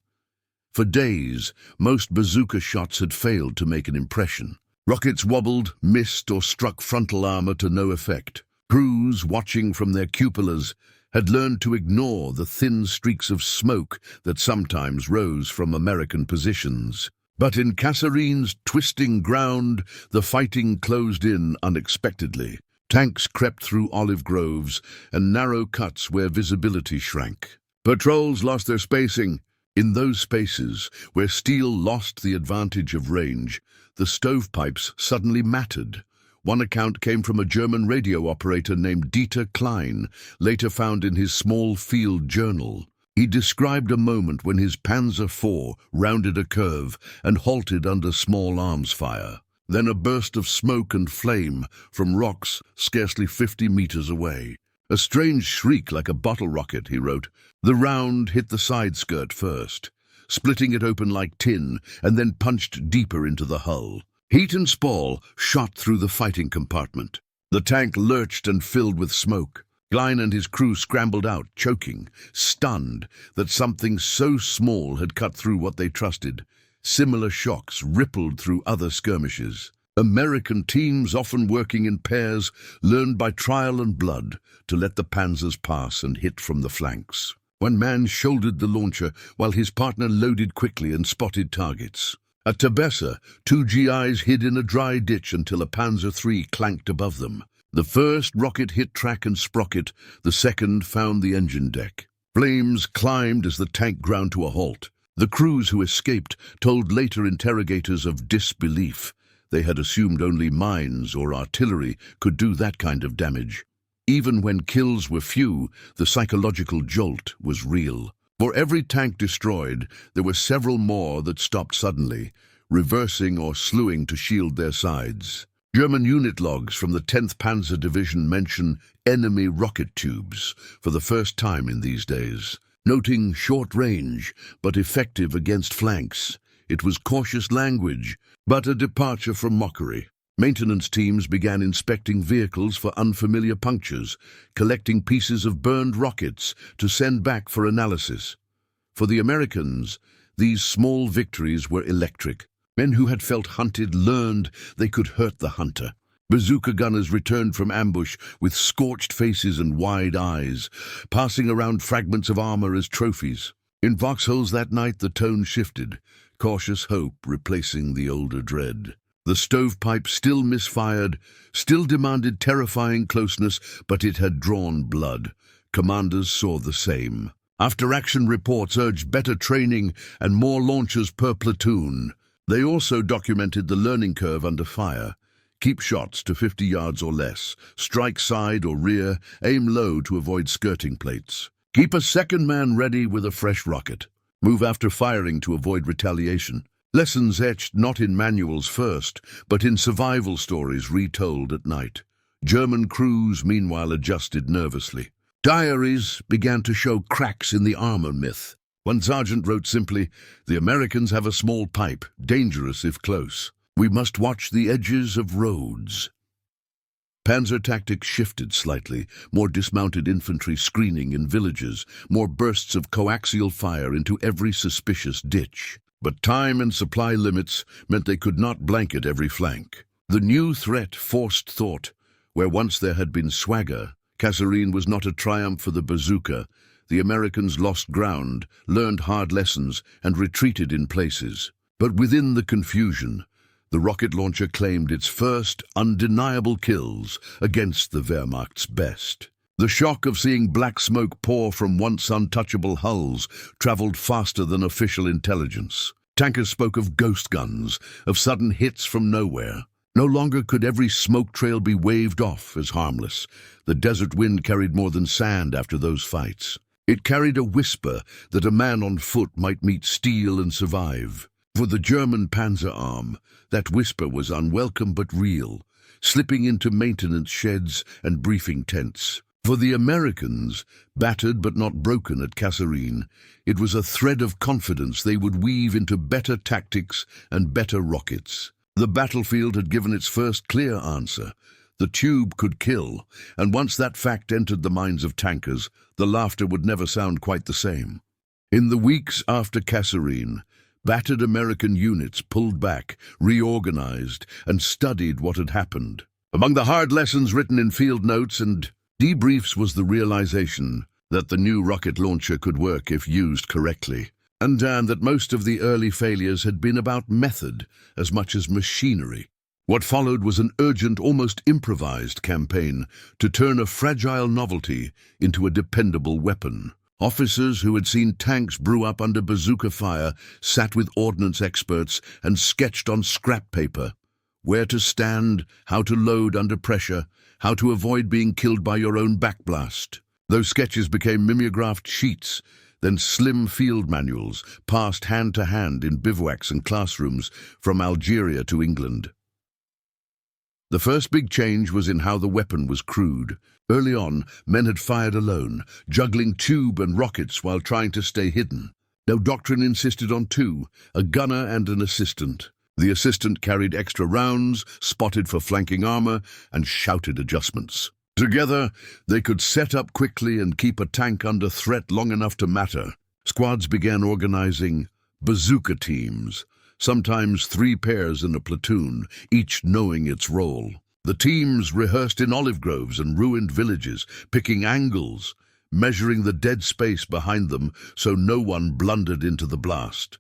For days, most bazooka shots had failed to make an impression. Rockets wobbled, missed, or struck frontal armor to no effect. Crews, watching from their cupolas, had learned to ignore the thin streaks of smoke that sometimes rose from American positions. But in Kasserine's twisting ground, the fighting closed in unexpectedly. Tanks crept through olive groves and narrow cuts where visibility shrank. Patrols lost their spacing. In those spaces, where steel lost the advantage of range, the stovepipes suddenly mattered. One account came from a German radio operator named Dieter Klein, later found in his small field journal. He described a moment when his Panzer IV rounded a curve and halted under small arms fire. Then a burst of smoke and flame from rocks scarcely 50 meters away. A strange shriek like a bottle rocket, he wrote. The round hit the side skirt first, splitting it open like tin, and then punched deeper into the hull. Heat and spall shot through the fighting compartment. The tank lurched and filled with smoke. Klein and his crew scrambled out, choking, stunned that something so small had cut through what they trusted. Similar shocks rippled through other skirmishes. American teams, often working in pairs, learned by trial and blood to let the Panzers pass and hit from the flanks. One man shouldered the launcher while his partner loaded quickly and spotted targets. At Tabessa, 2 GIs hid in a dry ditch until a Panzer III clanked above them. The first rocket hit track and sprocket, the second found the engine deck. Flames climbed as the tank ground to a halt. The crews who escaped told later interrogators of disbelief. They had assumed only mines or artillery could do that kind of damage. Even when kills were few, the psychological jolt was real. For every tank destroyed, there were several more that stopped suddenly, reversing or slewing to shield their sides. German unit logs from the 10th Panzer Division mention enemy rocket tubes for the first time in these days. Noting short range, but effective against flanks. It was cautious language, but a departure from mockery. Maintenance teams began inspecting vehicles for unfamiliar punctures, collecting pieces of burned rockets to send back for analysis. For the Americans, these small victories were electric. Men who had felt hunted learned they could hurt the hunter. Bazooka gunners returned from ambush with scorched faces and wide eyes, passing around fragments of armor as trophies. In foxholes that night, the tone shifted, cautious hope replacing the older dread. The stovepipe still misfired, still demanded terrifying closeness, but it had drawn blood. Commanders saw the same. After-action reports urged better training and more launchers per platoon. They also documented the learning curve under fire. Keep shots to 50 yards or less. Strike side or rear. Aim low to avoid skirting plates. Keep a second man ready with a fresh rocket. Move after firing to avoid retaliation. Lessons etched not in manuals first, but in survival stories retold at night. German crews, meanwhile, adjusted nervously. Diaries began to show cracks in the armor myth. One sergeant wrote simply, "The Americans have a small pipe, dangerous if close. We must watch the edges of roads." Panzer tactics shifted slightly, more dismounted infantry screening in villages, more bursts of coaxial fire into every suspicious ditch. But time and supply limits meant they could not blanket every flank. The new threat forced thought. Where once there had been swagger, Kasserine was not a triumph for the bazooka. The Americans lost ground, learned hard lessons, and retreated in places. But within the confusion, the rocket launcher claimed its first undeniable kills against the Wehrmacht's best. The shock of seeing black smoke pour from once untouchable hulls traveled faster than official intelligence. Tankers spoke of ghost guns, of sudden hits from nowhere. No longer could every smoke trail be waved off as harmless. The desert wind carried more than sand after those fights. It carried a whisper that a man on foot might meet steel and survive. For the German Panzer arm, that whisper was unwelcome but real, slipping into maintenance sheds and briefing tents. For the Americans, battered but not broken at Kasserine, it was a thread of confidence they would weave into better tactics and better rockets. The battlefield had given its first clear answer. The tube could kill, and once that fact entered the minds of tankers, the laughter would never sound quite the same. In the weeks after Kasserine, battered American units pulled back, reorganized, and studied what had happened. Among the hard lessons written in field notes and debriefs was the realization that the new rocket launcher could work if used correctly, and that most of the early failures had been about method as much as machinery. What followed was an urgent, almost improvised campaign to turn a fragile novelty into a dependable weapon. Officers who had seen tanks brew up under bazooka fire sat with ordnance experts and sketched on scrap paper where to stand, how to load under pressure, how to avoid being killed by your own backblast. Those sketches became mimeographed sheets, then slim field manuals passed hand to hand in bivouacs and classrooms from Algeria to England. The first big change was in how the weapon was crude. Early on, men had fired alone, juggling tube and rockets while trying to stay hidden. No doctrine insisted on two, a gunner and an assistant. The assistant carried extra rounds, spotted for flanking armor, and shouted adjustments. Together, they could set up quickly and keep a tank under threat long enough to matter. Squads began organizing bazooka teams, sometimes 3 pairs in a platoon, each knowing its role. The teams rehearsed in olive groves and ruined villages, picking angles, measuring the dead space behind them so no one blundered into the blast.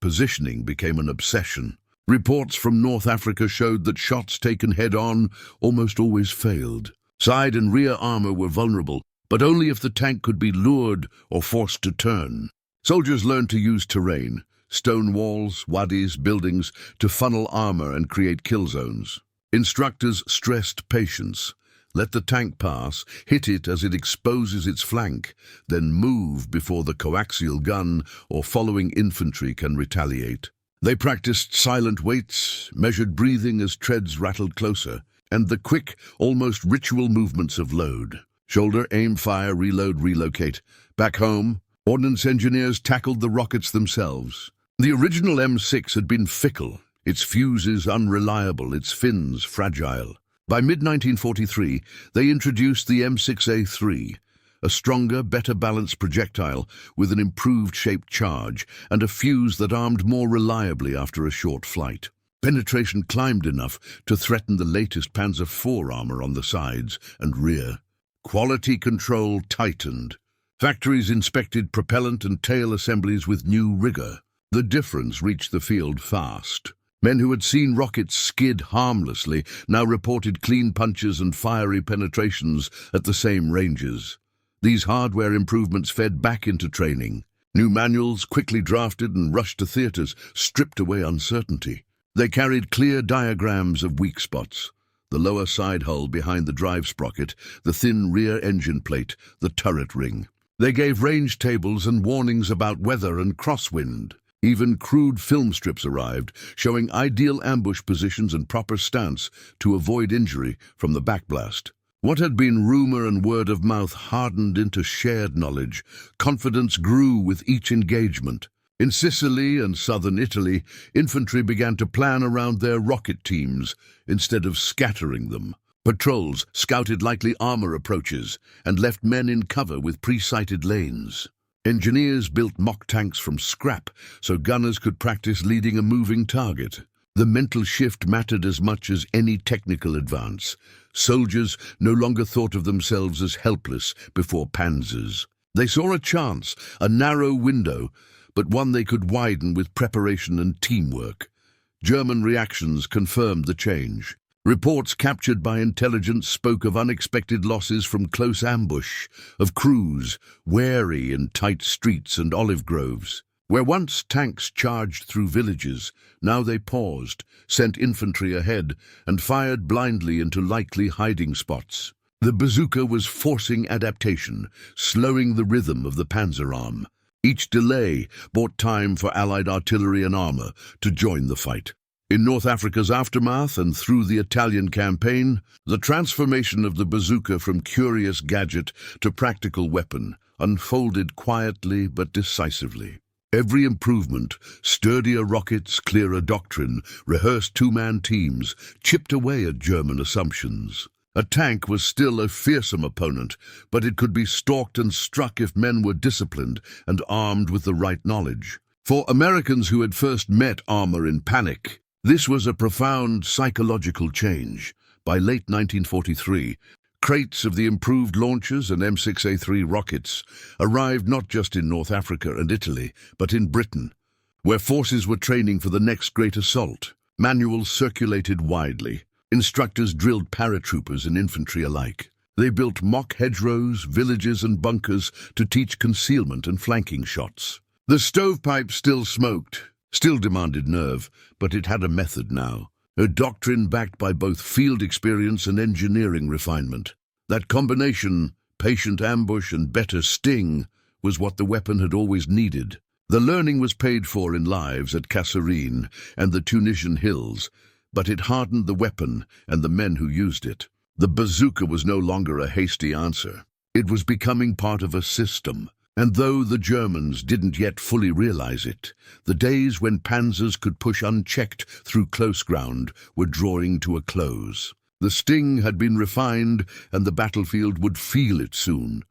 Positioning became an obsession. Reports from North Africa showed that shots taken head-on almost always failed. Side and rear armor were vulnerable, but only if the tank could be lured or forced to turn. Soldiers learned to use terrain, stone walls, wadis, buildings, to funnel armor and create kill zones. Instructors stressed patience. Let the tank pass, hit it as it exposes its flank, then move before the coaxial gun or following infantry can retaliate. They practiced silent waits, measured breathing as treads rattled closer, and the quick, almost ritual movements of load. Shoulder, aim, fire, reload, relocate. Back home, ordnance engineers tackled the rockets themselves. The original M6 had been fickle, its fuses unreliable, its fins fragile. By mid-1943, they introduced the M6A3, a stronger, better balanced projectile with an improved shaped charge and a fuse that armed more reliably after a short flight. Penetration climbed enough to threaten the latest Panzer IV armor on the sides and rear. Quality control tightened. Factories inspected propellant and tail assemblies with new rigor. The difference reached the field fast. Men who had seen rockets skid harmlessly now reported clean punches and fiery penetrations at the same ranges. These hardware improvements fed back into training. New manuals, quickly drafted and rushed to theaters, stripped away uncertainty. They carried clear diagrams of weak spots. The lower side hull behind the drive sprocket, the thin rear engine plate, the turret ring. They gave range tables and warnings about weather and crosswind. Even crude film strips arrived, showing ideal ambush positions and proper stance to avoid injury from the backblast. What had been rumor and word of mouth hardened into shared knowledge. Confidence grew with each engagement. In Sicily and southern Italy, infantry began to plan around their rocket teams instead of scattering them. Patrols scouted likely armor approaches and left men in cover with pre-sighted lanes. Engineers built mock tanks from scrap so gunners could practice leading a moving target. The mental shift mattered as much as any technical advance. Soldiers no longer thought of themselves as helpless before Panzers. They saw a chance, a narrow window, but one they could widen with preparation and teamwork. German reactions confirmed the change. Reports captured by intelligence spoke of unexpected losses from close ambush, of crews wary in tight streets and olive groves. Where once tanks charged through villages, now they paused, sent infantry ahead, and fired blindly into likely hiding spots. The bazooka was forcing adaptation, slowing the rhythm of the Panzer arm. Each delay bought time for Allied artillery and armor to join the fight. In North Africa's aftermath and through the Italian campaign, the transformation of the bazooka from curious gadget to practical weapon unfolded quietly but decisively. Every improvement, sturdier rockets, clearer doctrine, rehearsed two-man teams, chipped away at German assumptions. A tank was still a fearsome opponent, but it could be stalked and struck if men were disciplined and armed with the right knowledge. For Americans who had first met armor in panic, this was a profound psychological change. By late 1943, crates of the improved launchers and M6A3 rockets arrived not just in North Africa and Italy, but in Britain, where forces were training for the next great assault. Manuals circulated widely. Instructors drilled paratroopers and infantry alike. They built mock hedgerows, villages and bunkers to teach concealment and flanking shots. The stovepipe still smoked, still demanded nerve, but it had a method now. A doctrine backed by both field experience and engineering refinement. That combination, patient ambush and better sting, was what the weapon had always needed. The learning was paid for in lives at Kasserine and the Tunisian hills, but it hardened the weapon and the men who used it. The bazooka was no longer a hasty answer. It was becoming part of a system. And though the Germans didn't yet fully realize it, the days when Panzers could push unchecked through close ground were drawing to a close. The sting had been refined, and the battlefield would feel it soon.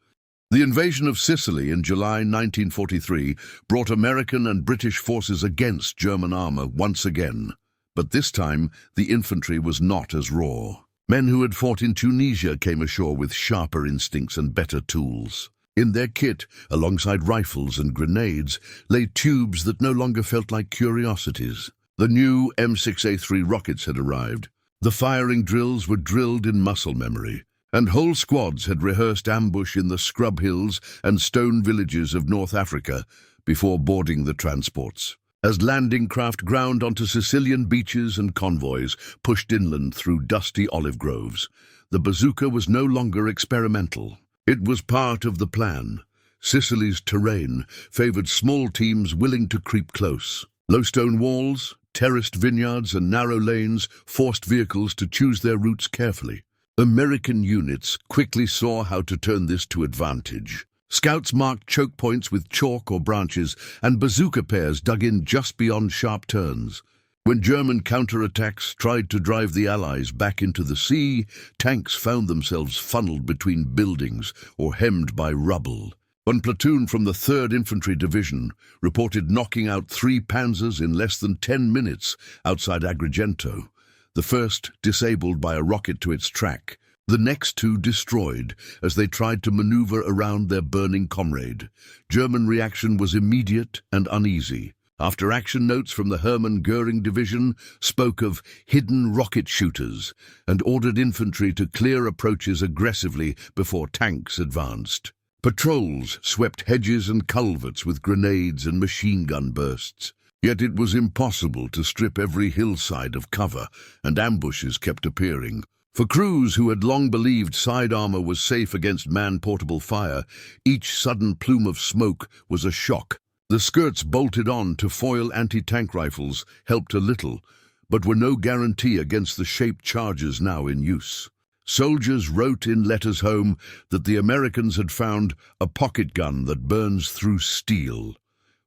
The invasion of Sicily in July 1943 brought American and British forces against German armor once again. But this time, the infantry was not as raw. Men who had fought in Tunisia came ashore with sharper instincts and better tools. In their kit, alongside rifles and grenades, lay tubes that no longer felt like curiosities. The new M6A3 rockets had arrived. The firing drills were drilled in muscle memory, and whole squads had rehearsed ambush in the scrub hills and stone villages of North Africa before boarding the transports. as landing craft ground onto Sicilian beaches and convoys pushed inland through dusty olive groves. The bazooka was no longer experimental. It was part of the plan. Sicily's terrain favored small teams willing to creep close. Low stone walls, terraced vineyards, and narrow lanes forced vehicles to choose their routes carefully. American units quickly saw how to turn this to advantage. Scouts marked choke points with chalk or branches, and bazooka pairs dug in just beyond sharp turns. When German counterattacks tried to drive the Allies back into the sea, tanks found themselves funneled between buildings or hemmed by rubble. One platoon from the 3rd Infantry Division reported knocking out 3 Panzers in less than 10 minutes outside Agrigento, the first disabled by a rocket to its track, the next 2 destroyed as they tried to maneuver around their burning comrade. German reaction was immediate and uneasy. After-action notes from the Hermann Goering Division spoke of hidden rocket shooters and ordered infantry to clear approaches aggressively before tanks advanced. Patrols swept hedges and culverts with grenades and machine gun bursts. Yet it was impossible to strip every hillside of cover, and ambushes kept appearing. For crews who had long believed side armor was safe against man-portable fire, each sudden plume of smoke was a shock. The skirts bolted on to foil anti-tank rifles helped a little, but were no guarantee against the shaped charges now in use. Soldiers wrote in letters home that the Americans had found a pocket gun that burns through steel.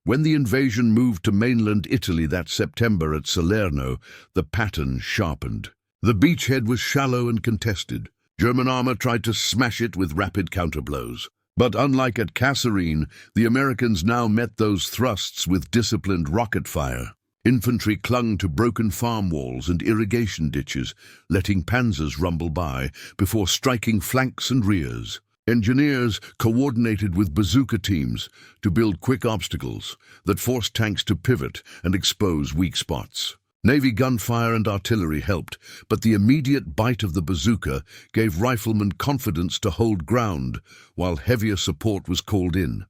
When the invasion moved to mainland Italy that September at Salerno, the pattern sharpened. The beachhead was shallow and contested. German armor tried to smash it with rapid counterblows. But unlike at Kasserine, the Americans now met those thrusts with disciplined rocket fire. Infantry clung to broken farm walls and irrigation ditches, letting panzers rumble by before striking flanks and rears. Engineers coordinated with bazooka teams to build quick obstacles that forced tanks to pivot and expose weak spots. Navy gunfire and artillery helped, but the immediate bite of the bazooka gave riflemen confidence to hold ground while heavier support was called in.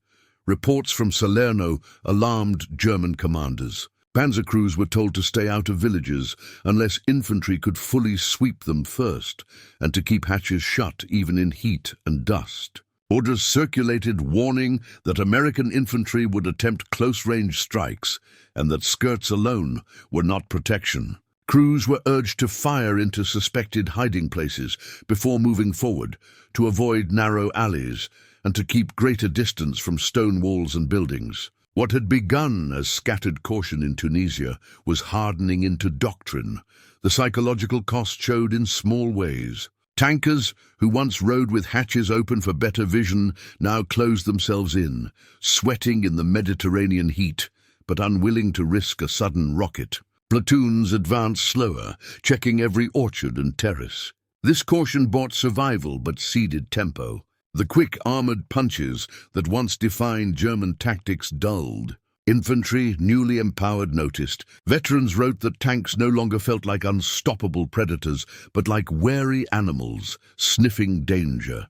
Reports from Salerno alarmed German commanders. Panzer crews were told to stay out of villages unless infantry could fully sweep them first, and to keep hatches shut even in heat and dust. Orders circulated warning that American infantry would attempt close-range strikes and that skirts alone were not protection. Crews were urged to fire into suspected hiding places before moving forward, to avoid narrow alleys and to keep greater distance from stone walls and buildings. What had begun as scattered caution in Tunisia was hardening into doctrine. The psychological cost showed in small ways. Tankers, who once rode with hatches open for better vision, now closed themselves in, sweating in the Mediterranean heat, but unwilling to risk a sudden rocket. Platoons advanced slower, checking every orchard and terrace. This caution bought survival but ceded tempo. The quick armored punches that once defined German tactics dulled. Infantry, newly empowered, noticed. Veterans wrote that tanks no longer felt like unstoppable predators, but like wary animals, sniffing danger.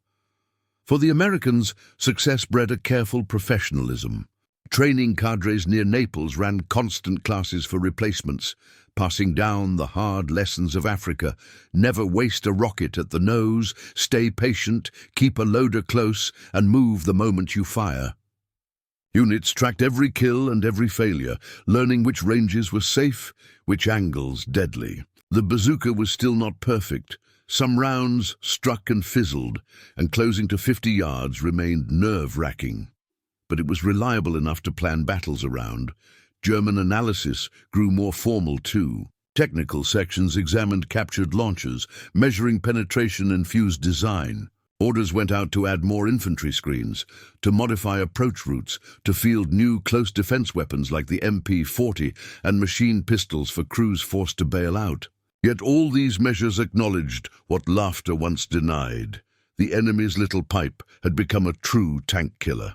For the Americans, success bred a careful professionalism. Training cadres near Naples ran constant classes for replacements, passing down the hard lessons of Africa. Never waste a rocket at the nose, stay patient, keep a loader close, and move the moment you fire. Units tracked every kill and every failure, learning which ranges were safe, which angles deadly. The bazooka was still not perfect. Some rounds struck and fizzled, and closing to 50 yards remained nerve-wracking. But it was reliable enough to plan battles around. German analysis grew more formal too. Technical sections examined captured launchers, measuring penetration and fuse design. Orders went out to add more infantry screens, to modify approach routes, to field new close defense weapons like the MP-40 and machine pistols for crews forced to bail out. Yet all these measures acknowledged what laughter once denied. The enemy's little pipe had become a true tank killer.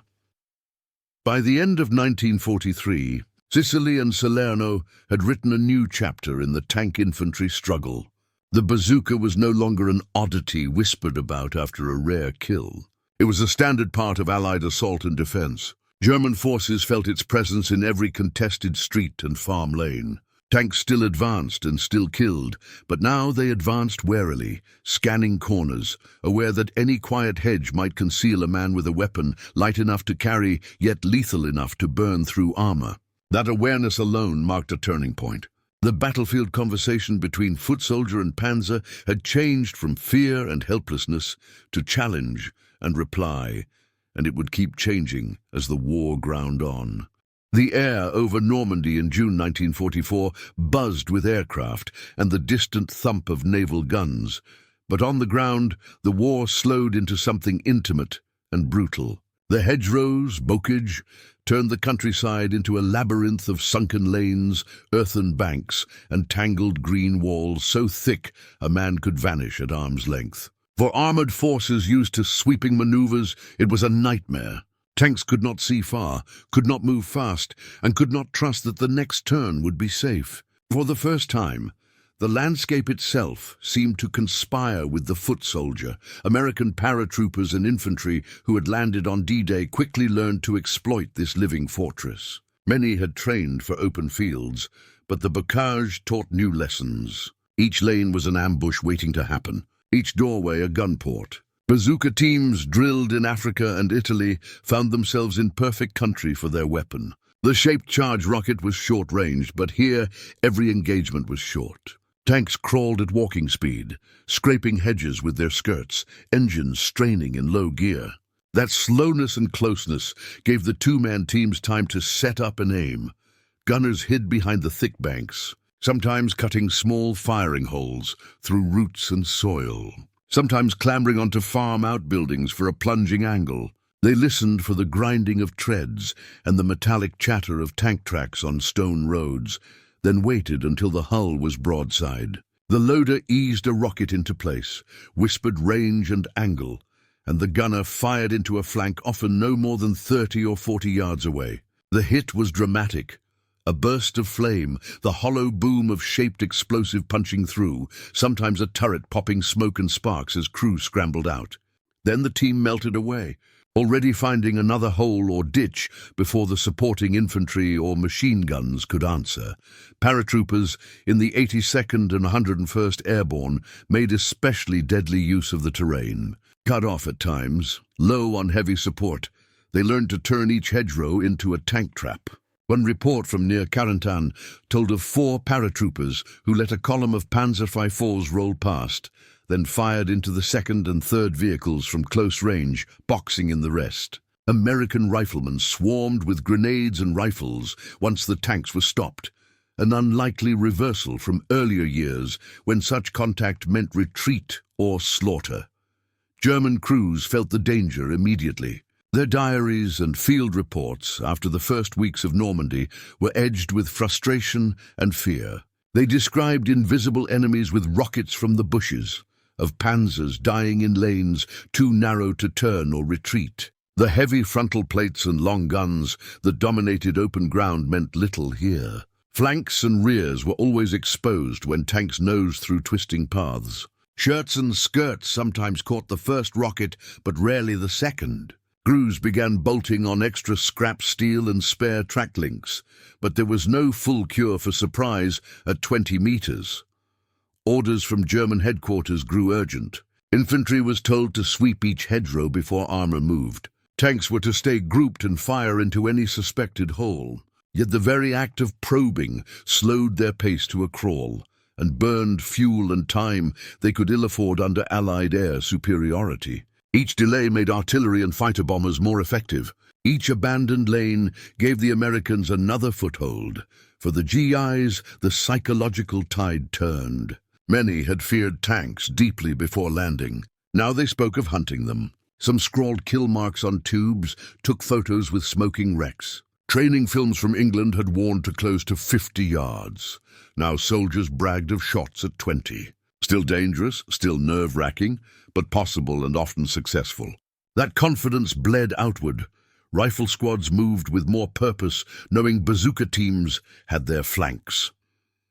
By the end of 1943, Sicily and Salerno had written a new chapter in the tank infantry struggle. The bazooka was no longer an oddity whispered about after a rare kill. It was a standard part of Allied assault and defense. German forces felt its presence in every contested street and farm lane. Tanks still advanced and still killed, but now they advanced warily, scanning corners, aware that any quiet hedge might conceal a man with a weapon light enough to carry, yet lethal enough to burn through armor. That awareness alone marked a turning point. The battlefield conversation between foot soldier and Panzer had changed from fear and helplessness to challenge and reply, and it would keep changing as the war ground on. The air over Normandy in June 1944 buzzed with aircraft and the distant thump of naval guns, but on the ground the war slowed into something intimate and brutal. The hedgerows, bocage, turned the countryside into a labyrinth of sunken lanes, earthen banks, and tangled green walls so thick a man could vanish at arm's length. For armored forces used to sweeping maneuvers, it was a nightmare. Tanks could not see far, could not move fast, and could not trust that the next turn would be safe. For the first time, the landscape itself seemed to conspire with the foot soldier. American paratroopers and infantry who had landed on D-Day quickly learned to exploit this living fortress. Many had trained for open fields, but the bocage taught new lessons. Each lane was an ambush waiting to happen. Each doorway a gunport. Bazooka teams drilled in Africa and Italy found themselves in perfect country for their weapon. The shaped charge rocket was short-ranged, but here every engagement was short. Tanks crawled at walking speed, scraping hedges with their skirts, engines straining in low gear. That slowness and closeness gave the two-man teams time to set up and aim. Gunners hid behind the thick banks, sometimes cutting small firing holes through roots and soil, sometimes clambering onto farm outbuildings for a plunging angle. They listened for the grinding of treads and the metallic chatter of tank tracks on stone roads, then waited until the hull was broadside. The loader eased a rocket into place, whispered range and angle, and the gunner fired into a flank often no more than 30 or 40 yards away. The hit was dramatic. A burst of flame, the hollow boom of shaped explosive punching through, sometimes a turret popping smoke and sparks as crews scrambled out. Then the team melted away, already finding another hole or ditch before the supporting infantry or machine guns could answer. Paratroopers in the 82nd and 101st Airborne made especially deadly use of the terrain. Cut off at times, low on heavy support, they learned to turn each hedgerow into a tank trap. One report from near Carentan told of 4 paratroopers who let a column of Panzer 54s roll past, then fired into the second and third vehicles from close range, boxing in the rest. American riflemen swarmed with grenades and rifles once the tanks were stopped, an unlikely reversal from earlier years when such contact meant retreat or slaughter. German crews felt the danger immediately. Their diaries and field reports after the first weeks of Normandy were edged with frustration and fear. They described invisible enemies with rockets from the bushes, of Panzers dying in lanes too narrow to turn or retreat. The heavy frontal plates and long guns that dominated open ground meant little here. Flanks and rears were always exposed when tanks nosed through twisting paths. Schürzen's skirts sometimes caught the first rocket, but rarely the second. Crews began bolting on extra scrap steel and spare track links, but there was no full cure for surprise at 20 meters. Orders from German headquarters grew urgent. Infantry was told to sweep each hedgerow before armor moved. Tanks were to stay grouped and fire into any suspected hole. Yet the very act of probing slowed their pace to a crawl, and burned fuel and time they could ill afford under Allied air superiority. Each delay made artillery and fighter bombers more effective. Each abandoned lane gave the Americans another foothold. For the GIs, the psychological tide turned. Many had feared tanks deeply before landing. Now they spoke of hunting them. Some scrawled kill marks on tubes, took photos with smoking wrecks. Training films from England had warned to close to 50 yards. Now soldiers bragged of shots at 20. Still dangerous, still nerve-wracking, but possible and often successful. That confidence bled outward. Rifle squads moved with more purpose, knowing bazooka teams had their flanks.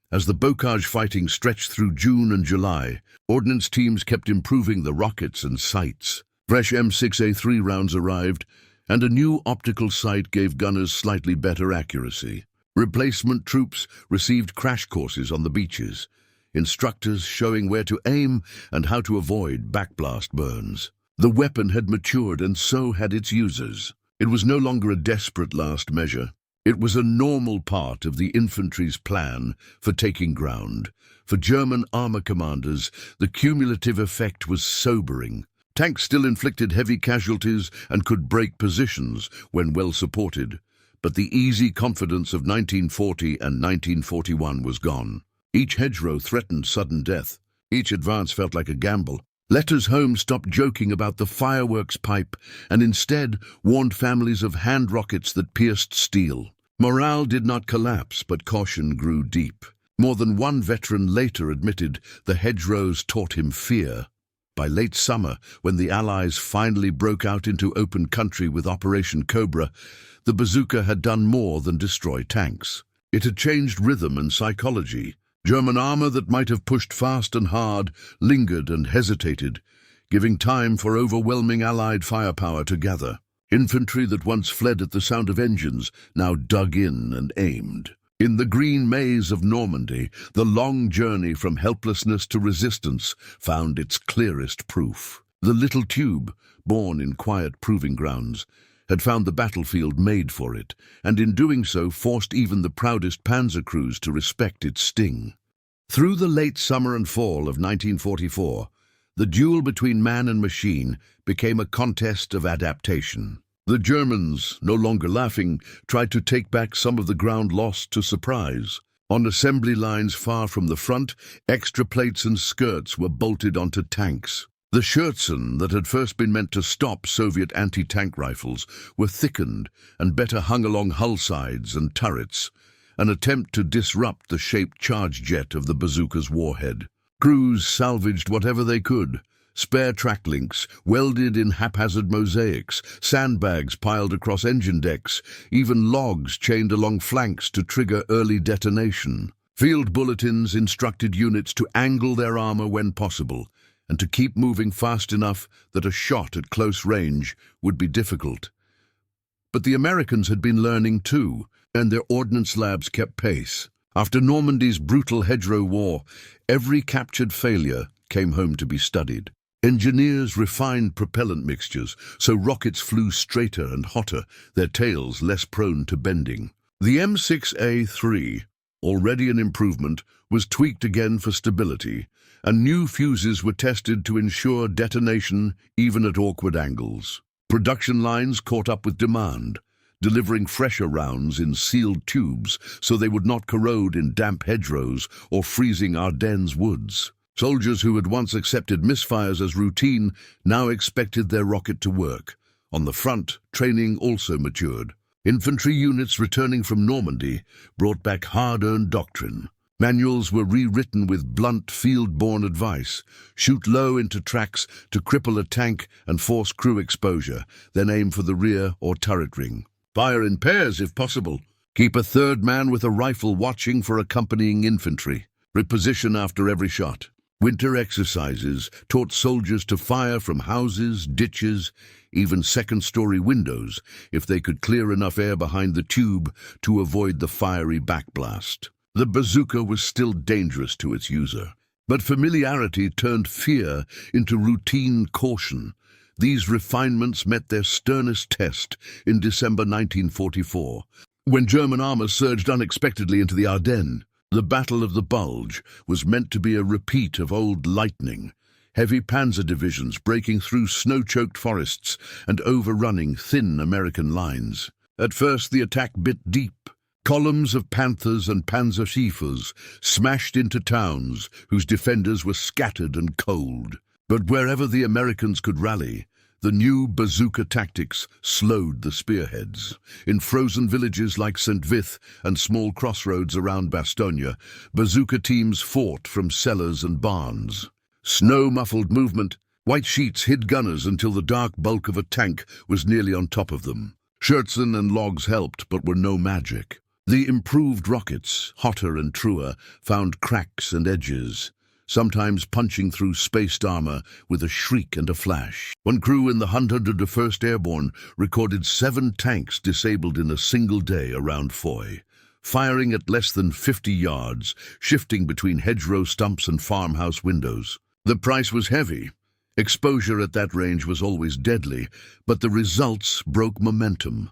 As the bocage fighting stretched through June and July, ordnance teams kept improving the rockets and sights. Fresh M6A3 rounds arrived, and a new optical sight gave gunners slightly better accuracy. Replacement troops received crash courses on the beaches, instructors showing where to aim and how to avoid backblast burns. The weapon had matured, and so had its users. It was no longer a desperate last measure. It was a normal part of the infantry's plan for taking ground. For German armor commanders, the cumulative effect was sobering. Tanks still inflicted heavy casualties and could break positions when well supported, but the easy confidence of 1940 and 1941 was gone. Each hedgerow threatened sudden death. Each advance felt like a gamble. Letters home stopped joking about the fireworks pipe and instead warned families of hand rockets that pierced steel. Morale did not collapse, but caution grew deep. More than one veteran later admitted the hedgerows taught him fear. By late summer, when the Allies finally broke out into open country with Operation Cobra, the bazooka had done more than destroy tanks. It had changed rhythm and psychology. German armor that might have pushed fast and hard lingered and hesitated, giving time for overwhelming Allied firepower to gather. Infantry that once fled at the sound of engines now dug in and aimed. In the green maze of Normandy, the long journey from helplessness to resistance found its clearest proof. The little tube, born in quiet proving grounds, had found the battlefield made for it, and in doing so forced even the proudest Panzer crews to respect its sting. Through the late summer and fall of 1944, the duel between man and machine became a contest of adaptation. The Germans, no longer laughing, tried to take back some of the ground lost to surprise. On assembly lines far from the front, extra plates and skirts were bolted onto tanks. The Schürzen that had first been meant to stop Soviet anti-tank rifles were thickened and better hung along hull sides and turrets, an attempt to disrupt the shaped charge jet of the bazooka's warhead. Crews salvaged whatever they could. Spare track links, welded in haphazard mosaics, sandbags piled across engine decks, even logs chained along flanks to trigger early detonation. Field bulletins instructed units to angle their armor when possible, and to keep moving fast enough that a shot at close range would be difficult. But the Americans had been learning too, and their ordnance labs kept pace. After Normandy's brutal hedgerow war, every captured failure came home to be studied. Engineers refined propellant mixtures so rockets flew straighter and hotter, their tails less prone to bending. The M6A3, already an improvement, was tweaked again for stability, and new fuses were tested to ensure detonation even at awkward angles. Production lines caught up with demand, delivering fresher rounds in sealed tubes so they would not corrode in damp hedgerows or freezing Ardennes woods. Soldiers who had once accepted misfires as routine now expected their rocket to work. On the front, training also matured. Infantry units returning from Normandy brought back hard-earned doctrine. Manuals were rewritten with blunt, field-borne advice. Shoot low into tracks to cripple a tank and force crew exposure, then aim for the rear or turret ring. Fire in pairs if possible. Keep a third man with a rifle watching for accompanying infantry. Reposition after every shot. Winter exercises taught soldiers to fire from houses, ditches, even second-story windows if they could clear enough air behind the tube to avoid the fiery backblast. The bazooka was still dangerous to its user, but familiarity turned fear into routine caution. These refinements met their sternest test in December 1944, when German armor surged unexpectedly into the Ardennes. The Battle of the Bulge was meant to be a repeat of old lightning, heavy Panzer divisions breaking through snow-choked forests and overrunning thin American lines. At first, the attack bit deep. Columns of Panthers and Panzer smashed into towns whose defenders were scattered and cold. But wherever the Americans could rally, the new bazooka tactics slowed the spearheads. In frozen villages like St. Vith and small crossroads around Bastogne, bazooka teams fought from cellars and barns. Snow-muffled movement, white sheets hid gunners until the dark bulk of a tank was nearly on top of them. Schürzen and logs helped, but were no magic. The improved rockets, hotter and truer, found cracks and edges. sometimes punching through spaced armor with a shriek and a flash. One crew in the 101st Airborne recorded 7 tanks disabled in a single day around Foy, firing at less than 50 yards, shifting between hedgerow stumps and farmhouse windows. The price was heavy. Exposure at that range was always deadly, but the results broke momentum.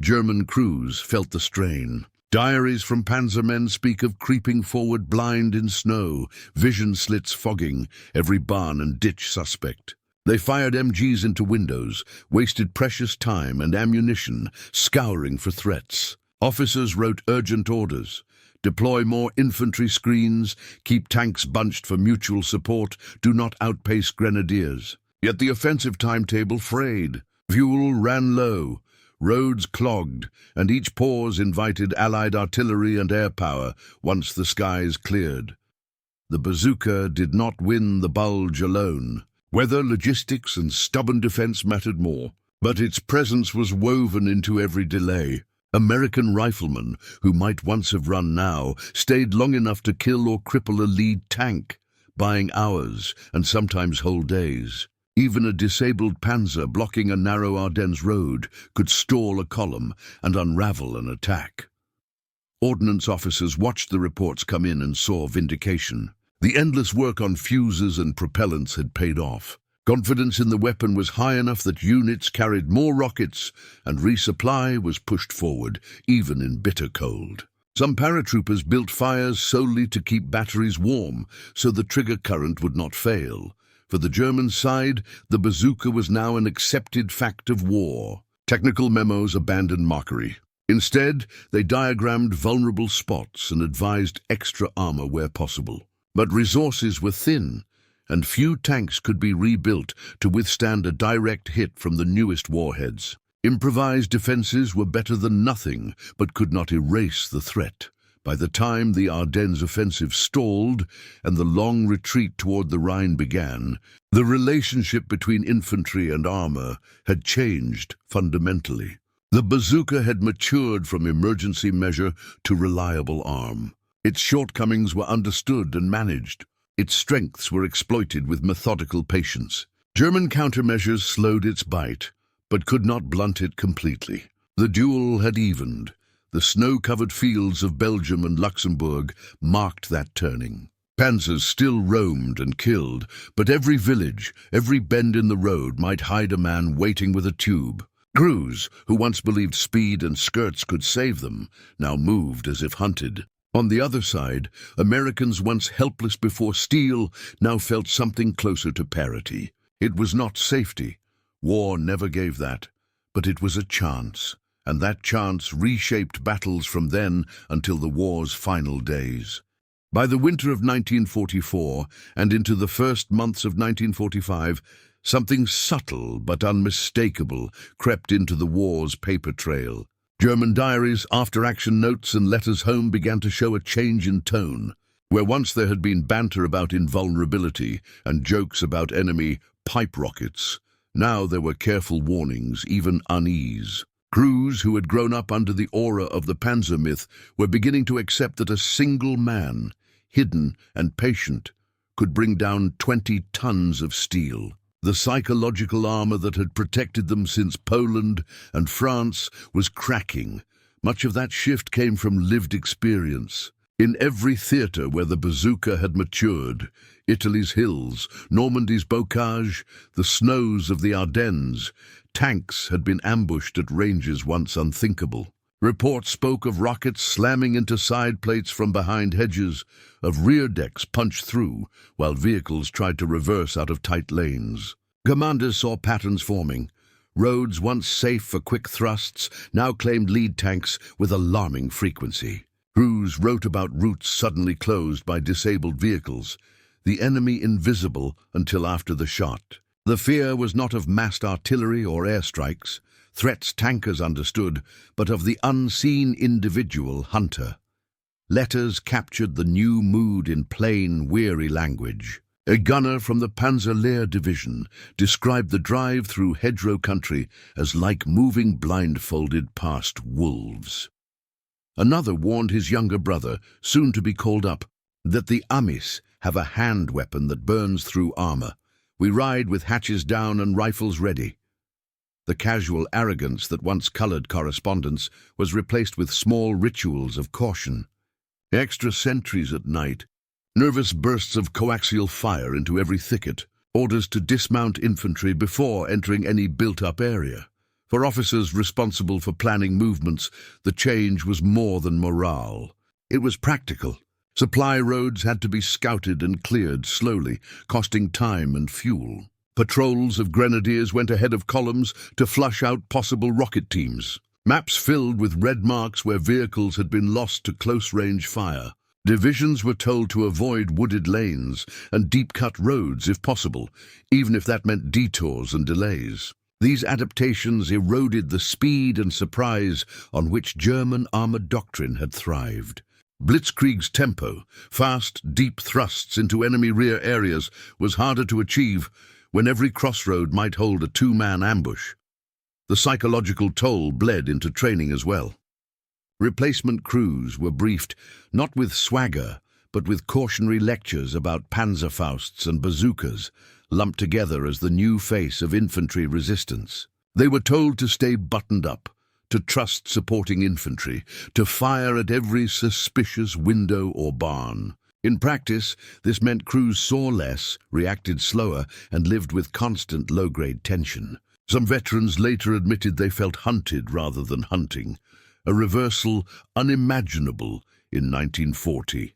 German crews felt the strain. Diaries from Panzer men speak of creeping forward blind in snow, vision slits fogging, every barn and ditch suspect. They fired MGs into windows, wasted precious time and ammunition, scouring for threats. Officers wrote urgent orders. Deploy more infantry screens, keep tanks bunched for mutual support, do not outpace grenadiers. Yet the offensive timetable frayed. Fuel ran low. Roads clogged, and each pause invited Allied artillery and air power once the skies cleared. The Bazooka did not win the Bulge alone. Weather, logistics, and stubborn defense mattered more, but its presence was woven into every delay. American riflemen, who might once have run now, stayed long enough to kill or cripple a lead tank, buying hours and sometimes whole days. Even a disabled Panzer blocking a narrow Ardennes road could stall a column and unravel an attack. Ordnance officers watched the reports come in and saw vindication. The endless work on fuses and propellants had paid off. Confidence in the weapon was high enough that units carried more rockets, and resupply was pushed forward, even in bitter cold. Some paratroopers built fires solely to keep batteries warm, so the trigger current would not fail. For the German side, the bazooka was now an accepted fact of war. Technical memos abandoned mockery. Instead, they diagrammed vulnerable spots and advised extra armor where possible. But resources were thin, and few tanks could be rebuilt to withstand a direct hit from the newest warheads. Improvised defenses were better than nothing, but could not erase the threat. By the time the Ardennes offensive stalled and the long retreat toward the Rhine began, the relationship between infantry and armor had changed fundamentally. The bazooka had matured from emergency measure to reliable arm. Its shortcomings were understood and managed. Its strengths were exploited with methodical patience. German countermeasures slowed its bite, but could not blunt it completely. The duel had evened. The snow-covered fields of Belgium and Luxembourg marked that turning. Panzers still roamed and killed, but every village, every bend in the road might hide a man waiting with a tube. Crews, who once believed speed and skirts could save them, now moved as if hunted. On the other side, Americans once helpless before steel now felt something closer to parity. It was not safety. War never gave that, but it was a chance. And that chance reshaped battles from then until the war's final days. By the winter of 1944 and into the first months of 1945, something subtle but unmistakable crept into the war's paper trail. German diaries, after-action notes, and letters home began to show a change in tone. Where once there had been banter about invulnerability and jokes about enemy pipe rockets, now there were careful warnings, even unease. Crews who had grown up under the aura of the Panzer myth were beginning to accept that a single man, hidden and patient, could bring down 20 tons of steel. The psychological armor that had protected them since Poland and France was cracking. Much of that shift came from lived experience. In every theater where the bazooka had matured, Italy's hills, Normandy's bocage, the snows of the Ardennes, tanks had been ambushed at ranges once unthinkable. Reports spoke of rockets slamming into side plates from behind hedges, of rear decks punched through, while vehicles tried to reverse out of tight lanes. Commanders saw patterns forming. Roads once safe for quick thrusts now claimed lead tanks with alarming frequency. Crews wrote about routes suddenly closed by disabled vehicles, the enemy invisible until after the shot. The fear was not of massed artillery or airstrikes, threats tankers understood, but of the unseen individual hunter. Letters captured the new mood in plain, weary language. A gunner from the Panzer Lehr division described the drive through hedgerow country as like moving blindfolded past wolves. Another warned his younger brother, soon to be called up, that the Amis have a hand weapon that burns through armor. We ride with hatches down and rifles ready. The casual arrogance that once colored correspondence was replaced with small rituals of caution. Extra sentries at night, nervous bursts of coaxial fire into every thicket, orders to dismount infantry before entering any built-up area. For officers responsible for planning movements, the change was more than morale. It was practical. Supply roads had to be scouted and cleared slowly, costing time and fuel. Patrols of grenadiers went ahead of columns to flush out possible rocket teams. Maps filled with red marks where vehicles had been lost to close-range fire. Divisions were told to avoid wooded lanes and deep-cut roads if possible, even if that meant detours and delays. These adaptations eroded the speed and surprise on which German armored doctrine had thrived. Blitzkrieg's tempo, fast, deep thrusts into enemy rear areas, was harder to achieve when every crossroad might hold a two-man ambush. The psychological toll bled into training as well. Replacement crews were briefed not with swagger, but with cautionary lectures about Panzerfausts and bazookas, lumped together as the new face of infantry resistance. They were told to stay buttoned up, to trust supporting infantry, to fire at every suspicious window or barn. In practice, this meant crews saw less, reacted slower, and lived with constant low-grade tension. Some veterans later admitted they felt hunted rather than hunting, a reversal unimaginable in 1940.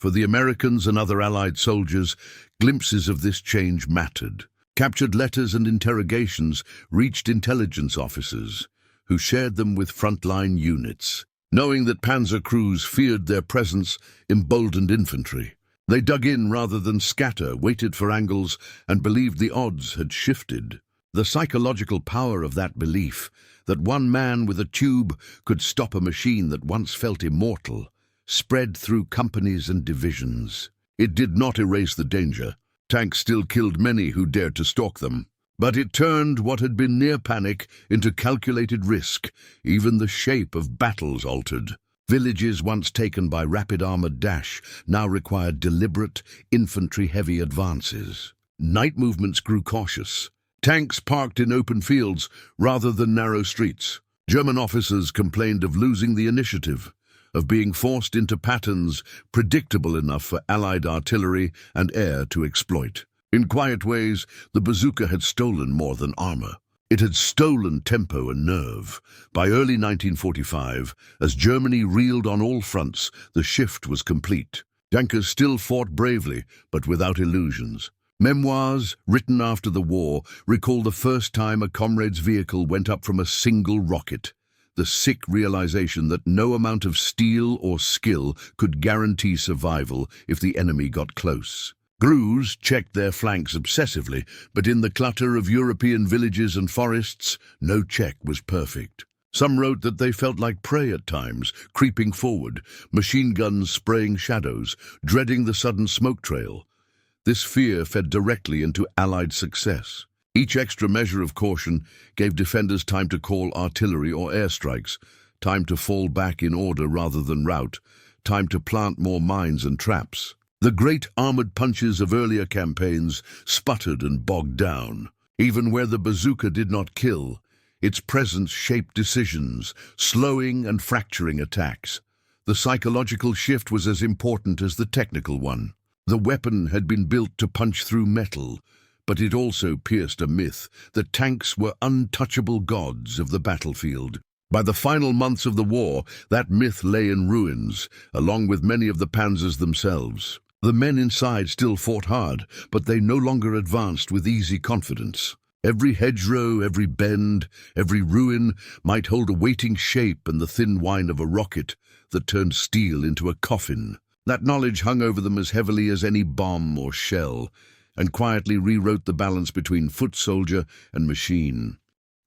For the Americans and other Allied soldiers, glimpses of this change mattered. Captured letters and interrogations reached intelligence officers, who shared them with frontline units. Knowing that Panzer crews feared their presence emboldened infantry. They dug in rather than scatter, waited for angles, and believed the odds had shifted. The psychological power of that belief, that one man with a tube could stop a machine that once felt immortal, spread through companies and divisions. It did not erase the danger. Tanks still killed many who dared to stalk them. But it turned what had been near panic into calculated risk. Even the shape of battles altered. Villages once taken by rapid armored dash now required deliberate, infantry-heavy advances. Night movements grew cautious. Tanks parked in open fields rather than narrow streets. German officers complained of losing the initiative, of being forced into patterns predictable enough for Allied artillery and air to exploit. In quiet ways, the bazooka had stolen more than armor. It had stolen tempo and nerve. By early 1945, as Germany reeled on all fronts, the shift was complete. Tankers still fought bravely, but without illusions. Memoirs, written after the war, recall the first time a comrade's vehicle went up from a single rocket. The sick realization that no amount of steel or skill could guarantee survival if the enemy got close. Crews checked their flanks obsessively, but in the clutter of European villages and forests, no check was perfect. Some wrote that they felt like prey at times, creeping forward, machine guns spraying shadows, dreading the sudden smoke trail. This fear fed directly into Allied success. Each extra measure of caution gave defenders time to call artillery or airstrikes, time to fall back in order rather than rout, time to plant more mines and traps. The great armored punches of earlier campaigns sputtered and bogged down. Even where the bazooka did not kill, its presence shaped decisions, slowing and fracturing attacks. The psychological shift was as important as the technical one. The weapon had been built to punch through metal, but it also pierced a myth that tanks were untouchable gods of the battlefield. By the final months of the war, that myth lay in ruins, along with many of the Panzers themselves. The men inside still fought hard, but they no longer advanced with easy confidence. Every hedgerow, every bend, every ruin might hold a waiting shape and the thin whine of a rocket that turned steel into a coffin. That knowledge hung over them as heavily as any bomb or shell, and quietly rewrote the balance between foot soldier and machine.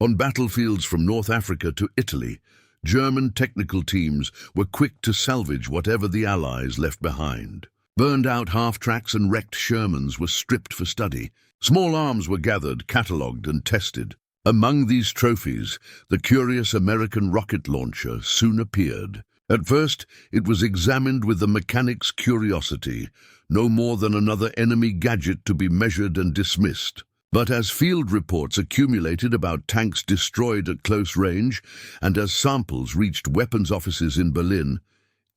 On battlefields from North Africa to Italy, German technical teams were quick to salvage whatever the Allies left behind. Burned-out half-tracks and wrecked Shermans were stripped for study. Small arms were gathered, catalogued, and tested. Among these trophies, the curious American rocket launcher soon appeared. At first, it was examined with the mechanic's curiosity, no more than another enemy gadget to be measured and dismissed. But as field reports accumulated about tanks destroyed at close range, and as samples reached weapons offices in Berlin,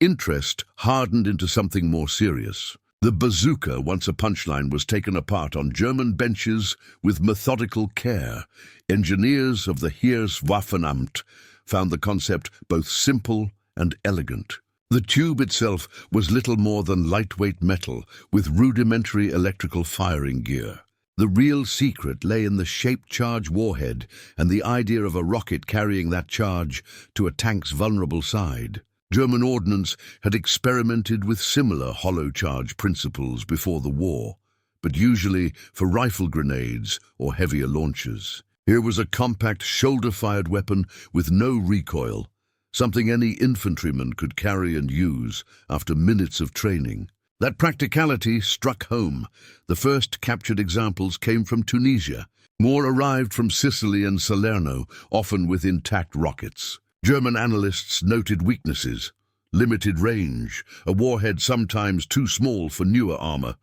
interest hardened into something more serious. The bazooka, once a punchline, was taken apart on German benches with methodical care. Engineers of the Heereswaffenamt found the concept both simple and elegant. The tube itself was little more than lightweight metal with rudimentary electrical firing gear. The real secret lay in the shaped charge warhead and the idea of a rocket carrying that charge to a tank's vulnerable side. German ordnance had experimented with similar hollow charge principles before the war, but usually for rifle grenades or heavier launchers. Here was a compact shoulder-fired weapon with no recoil, something any infantryman could carry and use after minutes of training. That practicality struck home. The first captured examples came from Tunisia. More arrived from Sicily and Salerno, often with intact rockets. German analysts noted weaknesses: limited range, a warhead sometimes too small for newer armor,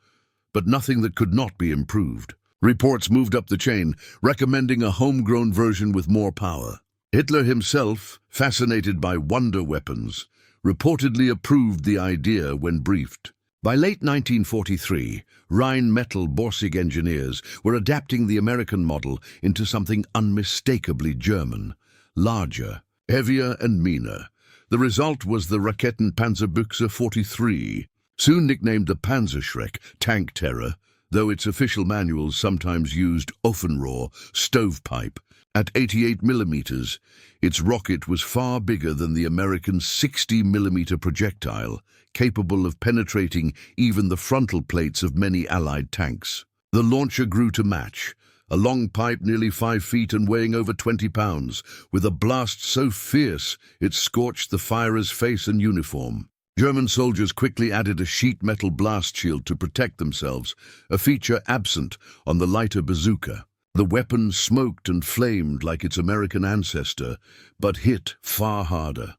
but nothing that could not be improved. Reports moved up the chain, recommending a homegrown version with more power. Hitler himself, fascinated by wonder weapons, reportedly approved the idea when briefed. By late 1943, Rheinmetall-Borsig engineers were adapting the American model into something unmistakably German: larger, heavier and meaner. The result was the Panzer 43, soon nicknamed the Panzerschreck, tank terror, though its official manuals sometimes used Ofenrohr, stovepipe. At 88 millimeters, its rocket was far bigger than the American 60-millimeter projectile, capable of penetrating even the frontal plates of many Allied tanks. The launcher grew to match, a long pipe nearly 5 feet and weighing over 20 pounds, with a blast so fierce it scorched the firer's face and uniform. German soldiers quickly added a sheet metal blast shield to protect themselves, a feature absent on the lighter bazooka. The weapon smoked and flamed like its American ancestor, but hit far harder.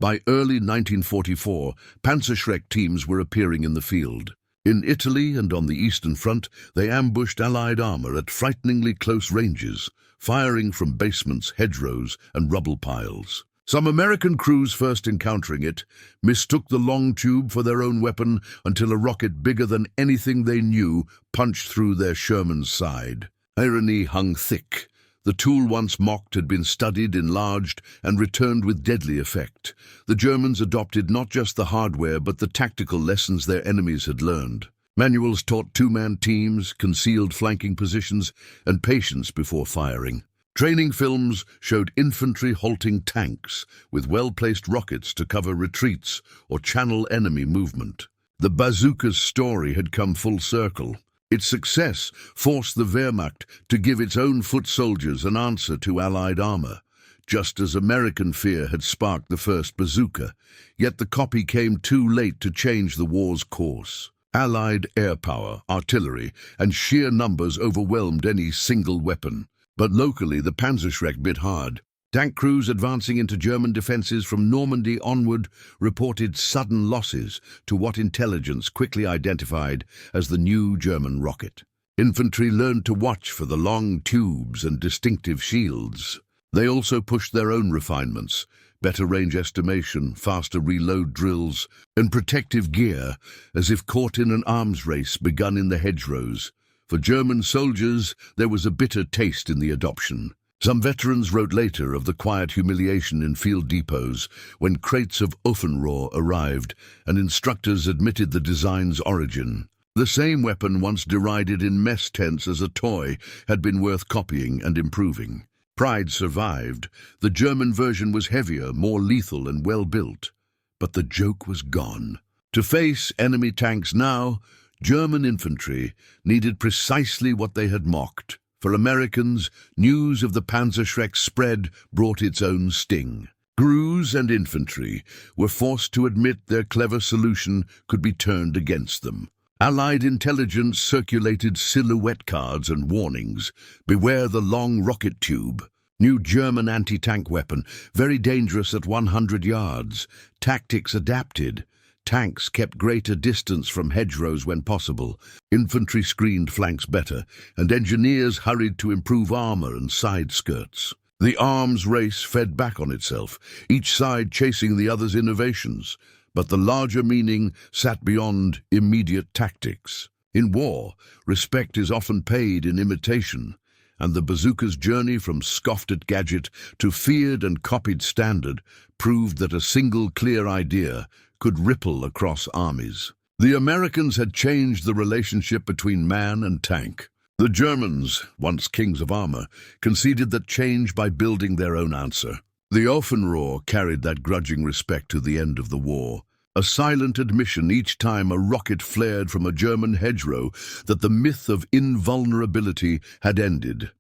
By early 1944, Panzerschreck teams were appearing in the field. In Italy and on the Eastern Front, they ambushed Allied armor at frighteningly close ranges, firing from basements, hedgerows, and rubble piles. Some American crews first encountering it mistook the long tube for their own weapon until a rocket bigger than anything they knew punched through their Sherman's side. Irony hung thick. The tool once mocked had been studied, enlarged, and returned with deadly effect. The Germans adopted not just the hardware but the tactical lessons their enemies had learned. Manuals taught two-man teams, concealed flanking positions, and patience before firing. Training films showed infantry halting tanks with well-placed rockets to cover retreats or channel enemy movement. The bazooka's story had come full circle. Its success forced the Wehrmacht to give its own foot soldiers an answer to Allied armor, just as American fear had sparked the first bazooka. Yet the copy came too late to change the war's course. Allied air power, artillery, and sheer numbers overwhelmed any single weapon. But locally, the Panzerschreck bit hard. Tank crews advancing into German defenses from Normandy onward reported sudden losses to what intelligence quickly identified as the new German rocket. Infantry learned to watch for the long tubes and distinctive shields. They also pushed their own refinements: better range estimation, faster reload drills, and protective gear, as if caught in an arms race begun in the hedgerows. For German soldiers, there was a bitter taste in the adoption. Some veterans wrote later of the quiet humiliation in field depots when crates of Ofenrohr arrived and instructors admitted the design's origin. The same weapon once derided in mess tents as a toy had been worth copying and improving. Pride survived. The German version was heavier, more lethal and well-built. But the joke was gone. To face enemy tanks now, German infantry needed precisely what they had mocked. For Americans, news of the Panzerschreck's spread brought its own sting. Crews and infantry were forced to admit their clever solution could be turned against them. Allied intelligence circulated silhouette cards and warnings: beware the long rocket tube. New German anti-tank weapon, very dangerous at 100 yards. Tactics adapted. Tanks kept greater distance from hedgerows when possible. Infantry screened flanks better, and engineers hurried to improve armor and side skirts. The arms race fed back on itself, each side chasing the other's innovations. But the larger meaning sat beyond immediate tactics. In war, respect is often paid in imitation, and the bazooka's journey from scoffed-at gadget to feared and copied standard proved that a single clear idea could ripple across armies. The Americans had changed the relationship between man and tank. The Germans, once kings of armor, conceded that change by building their own answer. The Offenrohr carried that grudging respect to the end of the war, a silent admission each time a rocket flared from a German hedgerow that the myth of invulnerability had ended.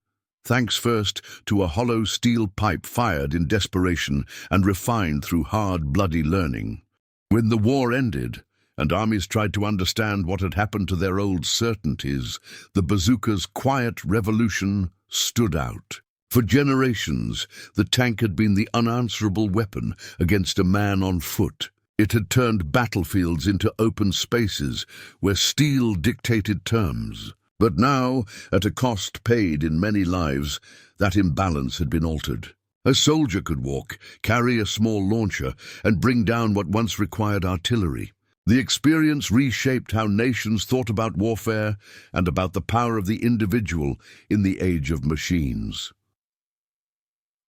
Thanks first to a hollow steel pipe fired in desperation and refined through hard, bloody learning. When the war ended, and armies tried to understand what had happened to their old certainties, the bazooka's quiet revolution stood out. For generations, the tank had been the unanswerable weapon against a man on foot. It had turned battlefields into open spaces where steel dictated terms. But now, at a cost paid in many lives, that imbalance had been altered. A soldier could walk, carry a small launcher, and bring down what once required artillery. The experience reshaped how nations thought about warfare and about the power of the individual in the age of machines.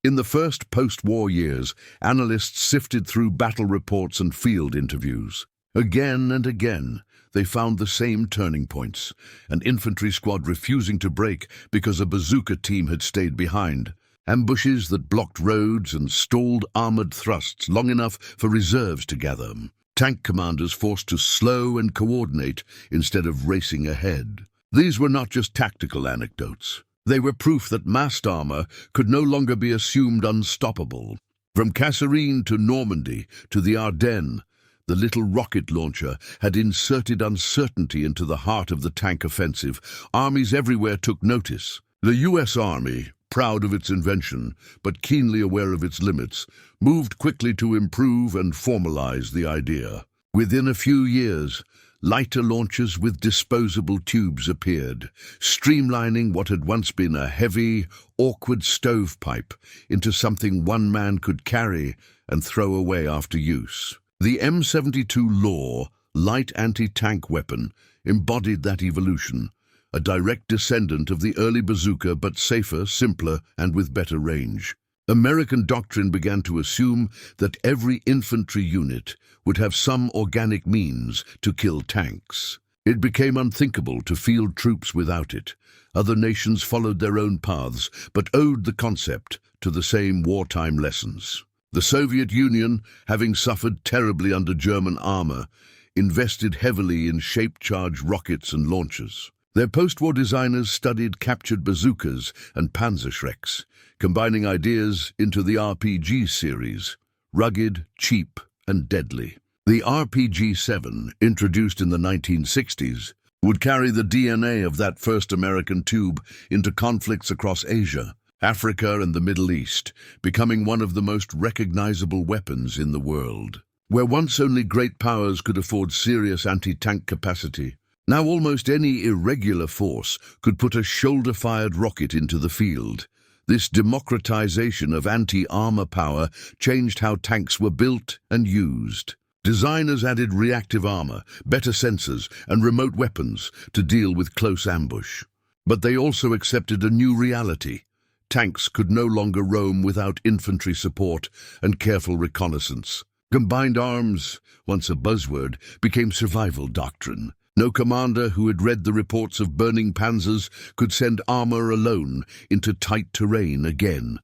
In the first post-war years, analysts sifted through battle reports and field interviews. Again and again, they found the same turning points, an infantry squad refusing to break because a bazooka team had stayed behind, ambushes that blocked roads and stalled armored thrusts long enough for reserves to gather, tank commanders forced to slow and coordinate instead of racing ahead. These were not just tactical anecdotes. They were proof that massed armor could no longer be assumed unstoppable. From Kasserine to Normandy to the Ardennes, the little rocket launcher had inserted uncertainty into the heart of the tank offensive. Armies everywhere took notice. The U.S. Army, proud of its invention, but keenly aware of its limits, moved quickly to improve and formalize the idea. Within a few years, lighter launchers with disposable tubes appeared, streamlining what had once been a heavy, awkward stovepipe into something one man could carry and throw away after use. The M72 Law, light anti-tank weapon, embodied that evolution, a direct descendant of the early bazooka, but safer, simpler, and with better range. American doctrine began to assume that every infantry unit would have some organic means to kill tanks. It became unthinkable to field troops without it. Other nations followed their own paths, but owed the concept to the same wartime lessons. The Soviet Union, having suffered terribly under German armor, invested heavily in shape-charged rockets and launchers. Their post-war designers studied captured bazookas and Panzer, combining ideas into the RPG series, rugged, cheap, and deadly. The RPG-7, introduced in the 1960s, would carry the DNA of that first American tube into conflicts across Asia, Africa, and the Middle East, becoming one of the most recognizable weapons in the world. Where once only great powers could afford serious anti-tank capacity, now almost any irregular force could put a shoulder-fired rocket into the field. This democratization of anti-armor power changed how tanks were built and used. Designers added reactive armor, better sensors, and remote weapons to deal with close ambush. But they also accepted a new reality. Tanks could no longer roam without infantry support and careful reconnaissance. Combined arms, once a buzzword, became survival doctrine. No commander who had read the reports of burning Panzers could send armor alone into tight terrain again.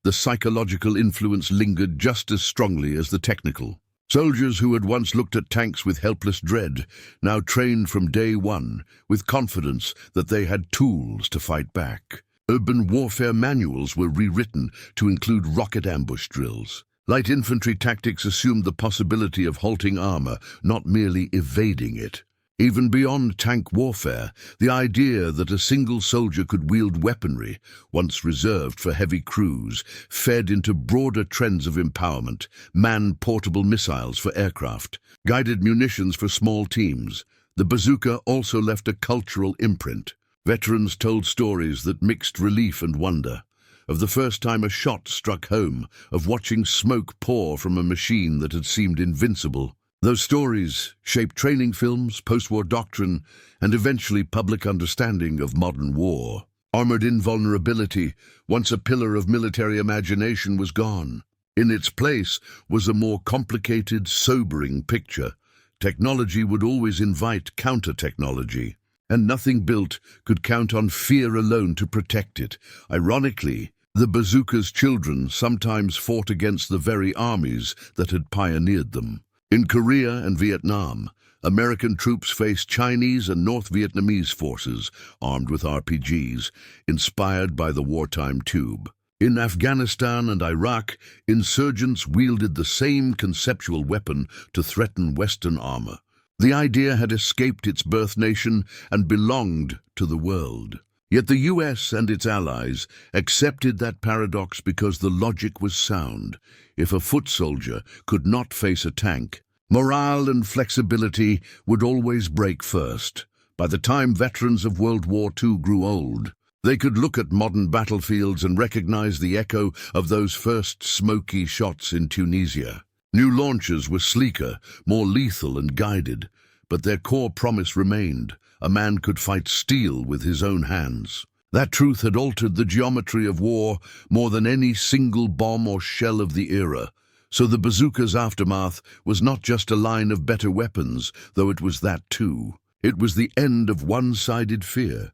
The psychological influence lingered just as strongly as the technical. Soldiers who had once looked at tanks with helpless dread now trained from day one with confidence that they had tools to fight back. Urban warfare manuals were rewritten to include rocket ambush drills. Light infantry tactics assumed the possibility of halting armor, not merely evading it. Even beyond tank warfare, the idea that a single soldier could wield weaponry, once reserved for heavy crews, fed into broader trends of empowerment: man-portable missiles for aircraft, guided munitions for small teams. The bazooka also left a cultural imprint. Veterans told stories that mixed relief and wonder, of the first time a shot struck home, of watching smoke pour from a machine that had seemed invincible. Those stories shaped training films, post-war doctrine, and eventually public understanding of modern war. Armored invulnerability, once a pillar of military imagination, was gone. In its place was a more complicated, sobering picture. Technology would always invite counter-technology, and nothing built could count on fear alone to protect it. Ironically, the bazooka's children sometimes fought against the very armies that had pioneered them. In Korea and Vietnam, American troops faced Chinese and North Vietnamese forces armed with RPGs, inspired by the wartime tube. In Afghanistan and Iraq, insurgents wielded the same conceptual weapon to threaten Western armor. The idea had escaped its birth nation and belonged to the world. Yet the US and its allies accepted that paradox because the logic was sound. If a foot soldier could not face a tank, morale and flexibility would always break first. By the time veterans of World War II grew old, they could look at modern battlefields and recognize the echo of those first smoky shots in Tunisia. New launchers were sleeker, more lethal and guided, but their core promise remained: a man could fight steel with his own hands. That truth had altered the geometry of war more than any single bomb or shell of the era. So the bazooka's aftermath was not just a line of better weapons, though it was that too. It was the end of one-sided fear,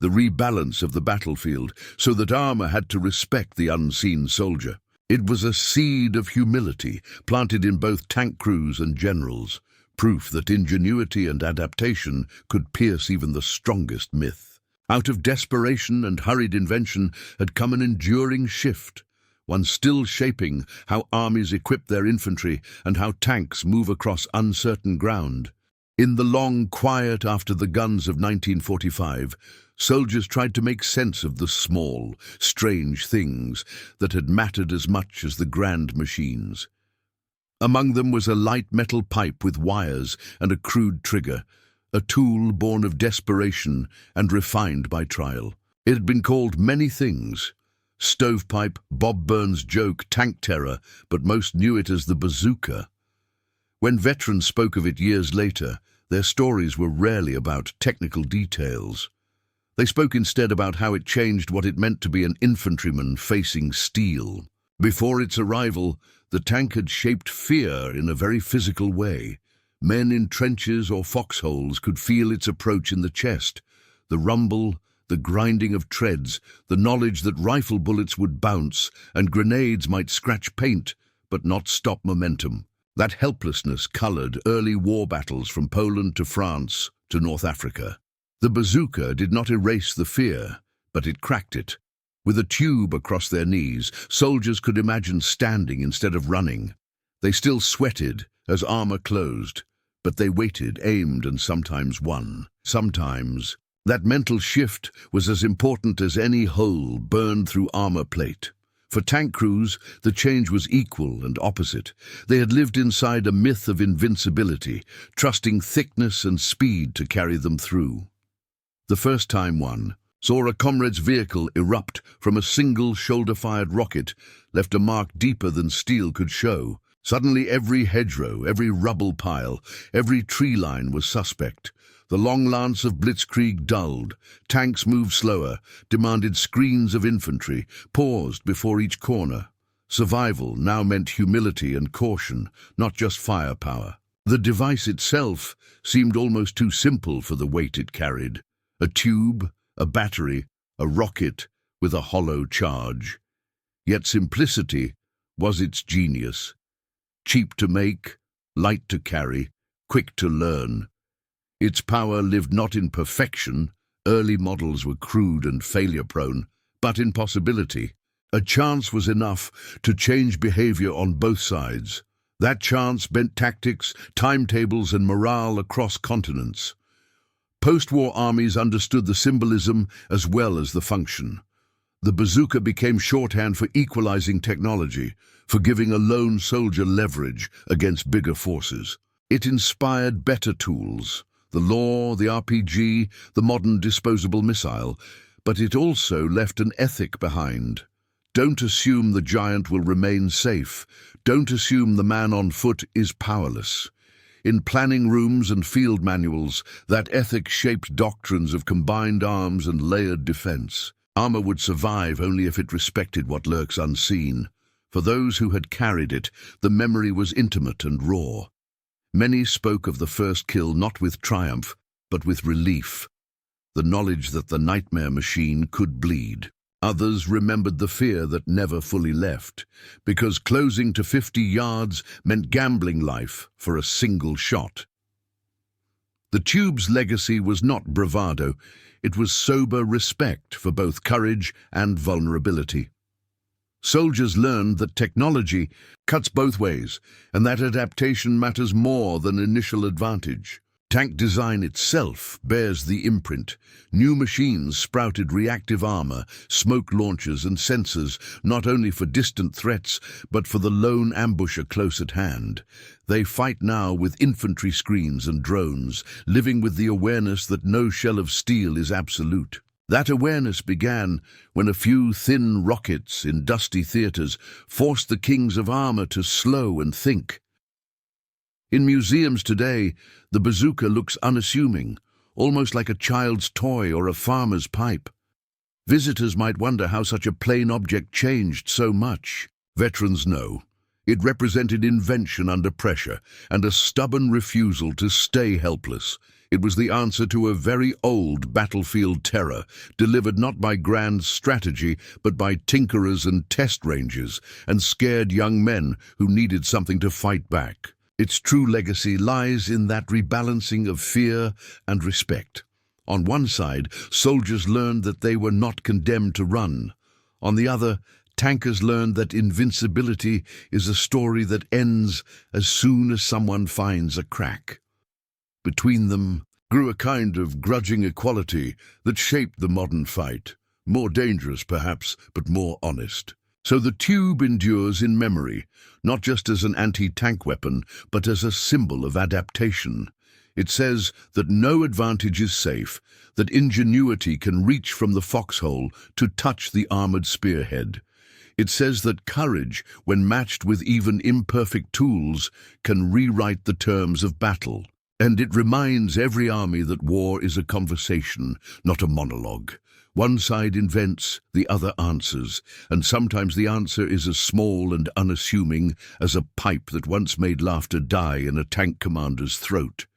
the rebalance of the battlefield, so that armor had to respect the unseen soldier. It was a seed of humility planted in both tank crews and generals, proof that ingenuity and adaptation could pierce even the strongest myth. Out of desperation and hurried invention had come an enduring shift, one still shaping how armies equip their infantry and how tanks move across uncertain ground. In the long quiet after the guns of 1945, soldiers tried to make sense of the small, strange things that had mattered as much as the grand machines. Among them was a light metal pipe with wires and a crude trigger, a tool born of desperation and refined by trial. It had been called many things: stovepipe, Bob Burns' joke, tank terror, but most knew it as the bazooka. When veterans spoke of it years later, their stories were rarely about technical details. They spoke instead about how it changed what it meant to be an infantryman facing steel. Before its arrival, the tank had shaped fear in a very physical way. Men in trenches or foxholes could feel its approach in the chest, the rumble, the grinding of treads, the knowledge that rifle bullets would bounce and grenades might scratch paint but not stop momentum. That helplessness colored early war battles from Poland to France to North Africa. The bazooka did not erase the fear, but it cracked it. With a tube across their knees, soldiers could imagine standing instead of running. They still sweated as armor closed, but they waited, aimed, and sometimes won. Sometimes. That mental shift was as important as any hole burned through armor plate. For tank crews, the change was equal and opposite. They had lived inside a myth of invincibility, trusting thickness and speed to carry them through. The first time one saw a comrade's vehicle erupt from a single shoulder-fired rocket, left a mark deeper than steel could show. Suddenly every hedgerow, every rubble pile, every tree line was suspect. The long lance of blitzkrieg dulled. Tanks moved slower, demanded screens of infantry, paused before each corner. Survival now meant humility and caution, not just firepower. The device itself seemed almost too simple for the weight it carried. A tube, a battery, a rocket with a hollow charge. Yet simplicity was its genius. Cheap to make, light to carry, quick to learn. Its power lived not in perfection, early models were crude and failure-prone, but in possibility. A chance was enough to change behavior on both sides. That chance bent tactics, timetables, and morale across continents. Post-war armies understood the symbolism as well as the function. The bazooka became shorthand for equalizing technology, for giving a lone soldier leverage against bigger forces. It inspired better tools, the law, the RPG, the modern disposable missile, but it also left an ethic behind. Don't assume the giant will remain safe. Don't assume the man on foot is powerless. In planning rooms and field manuals, that ethic shaped doctrines of combined arms and layered defense. Armor would survive only if it respected what lurks unseen. For those who had carried it, the memory was intimate and raw. Many spoke of the first kill not with triumph, but with relief. The knowledge that the nightmare machine could bleed. Others remembered the fear that never fully left, because closing to 50 yards meant gambling life for a single shot. The tube's legacy was not bravado, it was sober respect for both courage and vulnerability. Soldiers learned that technology cuts both ways, and that adaptation matters more than initial advantage. Tank design itself bears the imprint. New machines sprouted reactive armor, smoke launchers and sensors, not only for distant threats, but for the lone ambusher close at hand. They fight now with infantry screens and drones, living with the awareness that no shell of steel is absolute. That awareness began when a few thin rockets in dusty theaters forced the kings of armor to slow and think. In museums today, the bazooka looks unassuming, almost like a child's toy or a farmer's pipe. Visitors might wonder how such a plain object changed so much. Veterans know. It represented invention under pressure and a stubborn refusal to stay helpless. It was the answer to a very old battlefield terror, delivered not by grand strategy, but by tinkerers and test ranges, and scared young men who needed something to fight back. Its true legacy lies in that rebalancing of fear and respect. On one side, soldiers learned that they were not condemned to run. On the other, tankers learned that invincibility is a story that ends as soon as someone finds a crack. Between them grew a kind of grudging equality that shaped the modern fight. More dangerous, perhaps, but more honest. So the tube endures in memory, not just as an anti-tank weapon, but as a symbol of adaptation. It says that no advantage is safe, that ingenuity can reach from the foxhole to touch the armored spearhead. It says that courage, when matched with even imperfect tools, can rewrite the terms of battle. And it reminds every army that war is a conversation, not a monologue. One side invents, the other answers, and sometimes the answer is as small and unassuming as a pipe that once made laughter die in a tank commander's throat.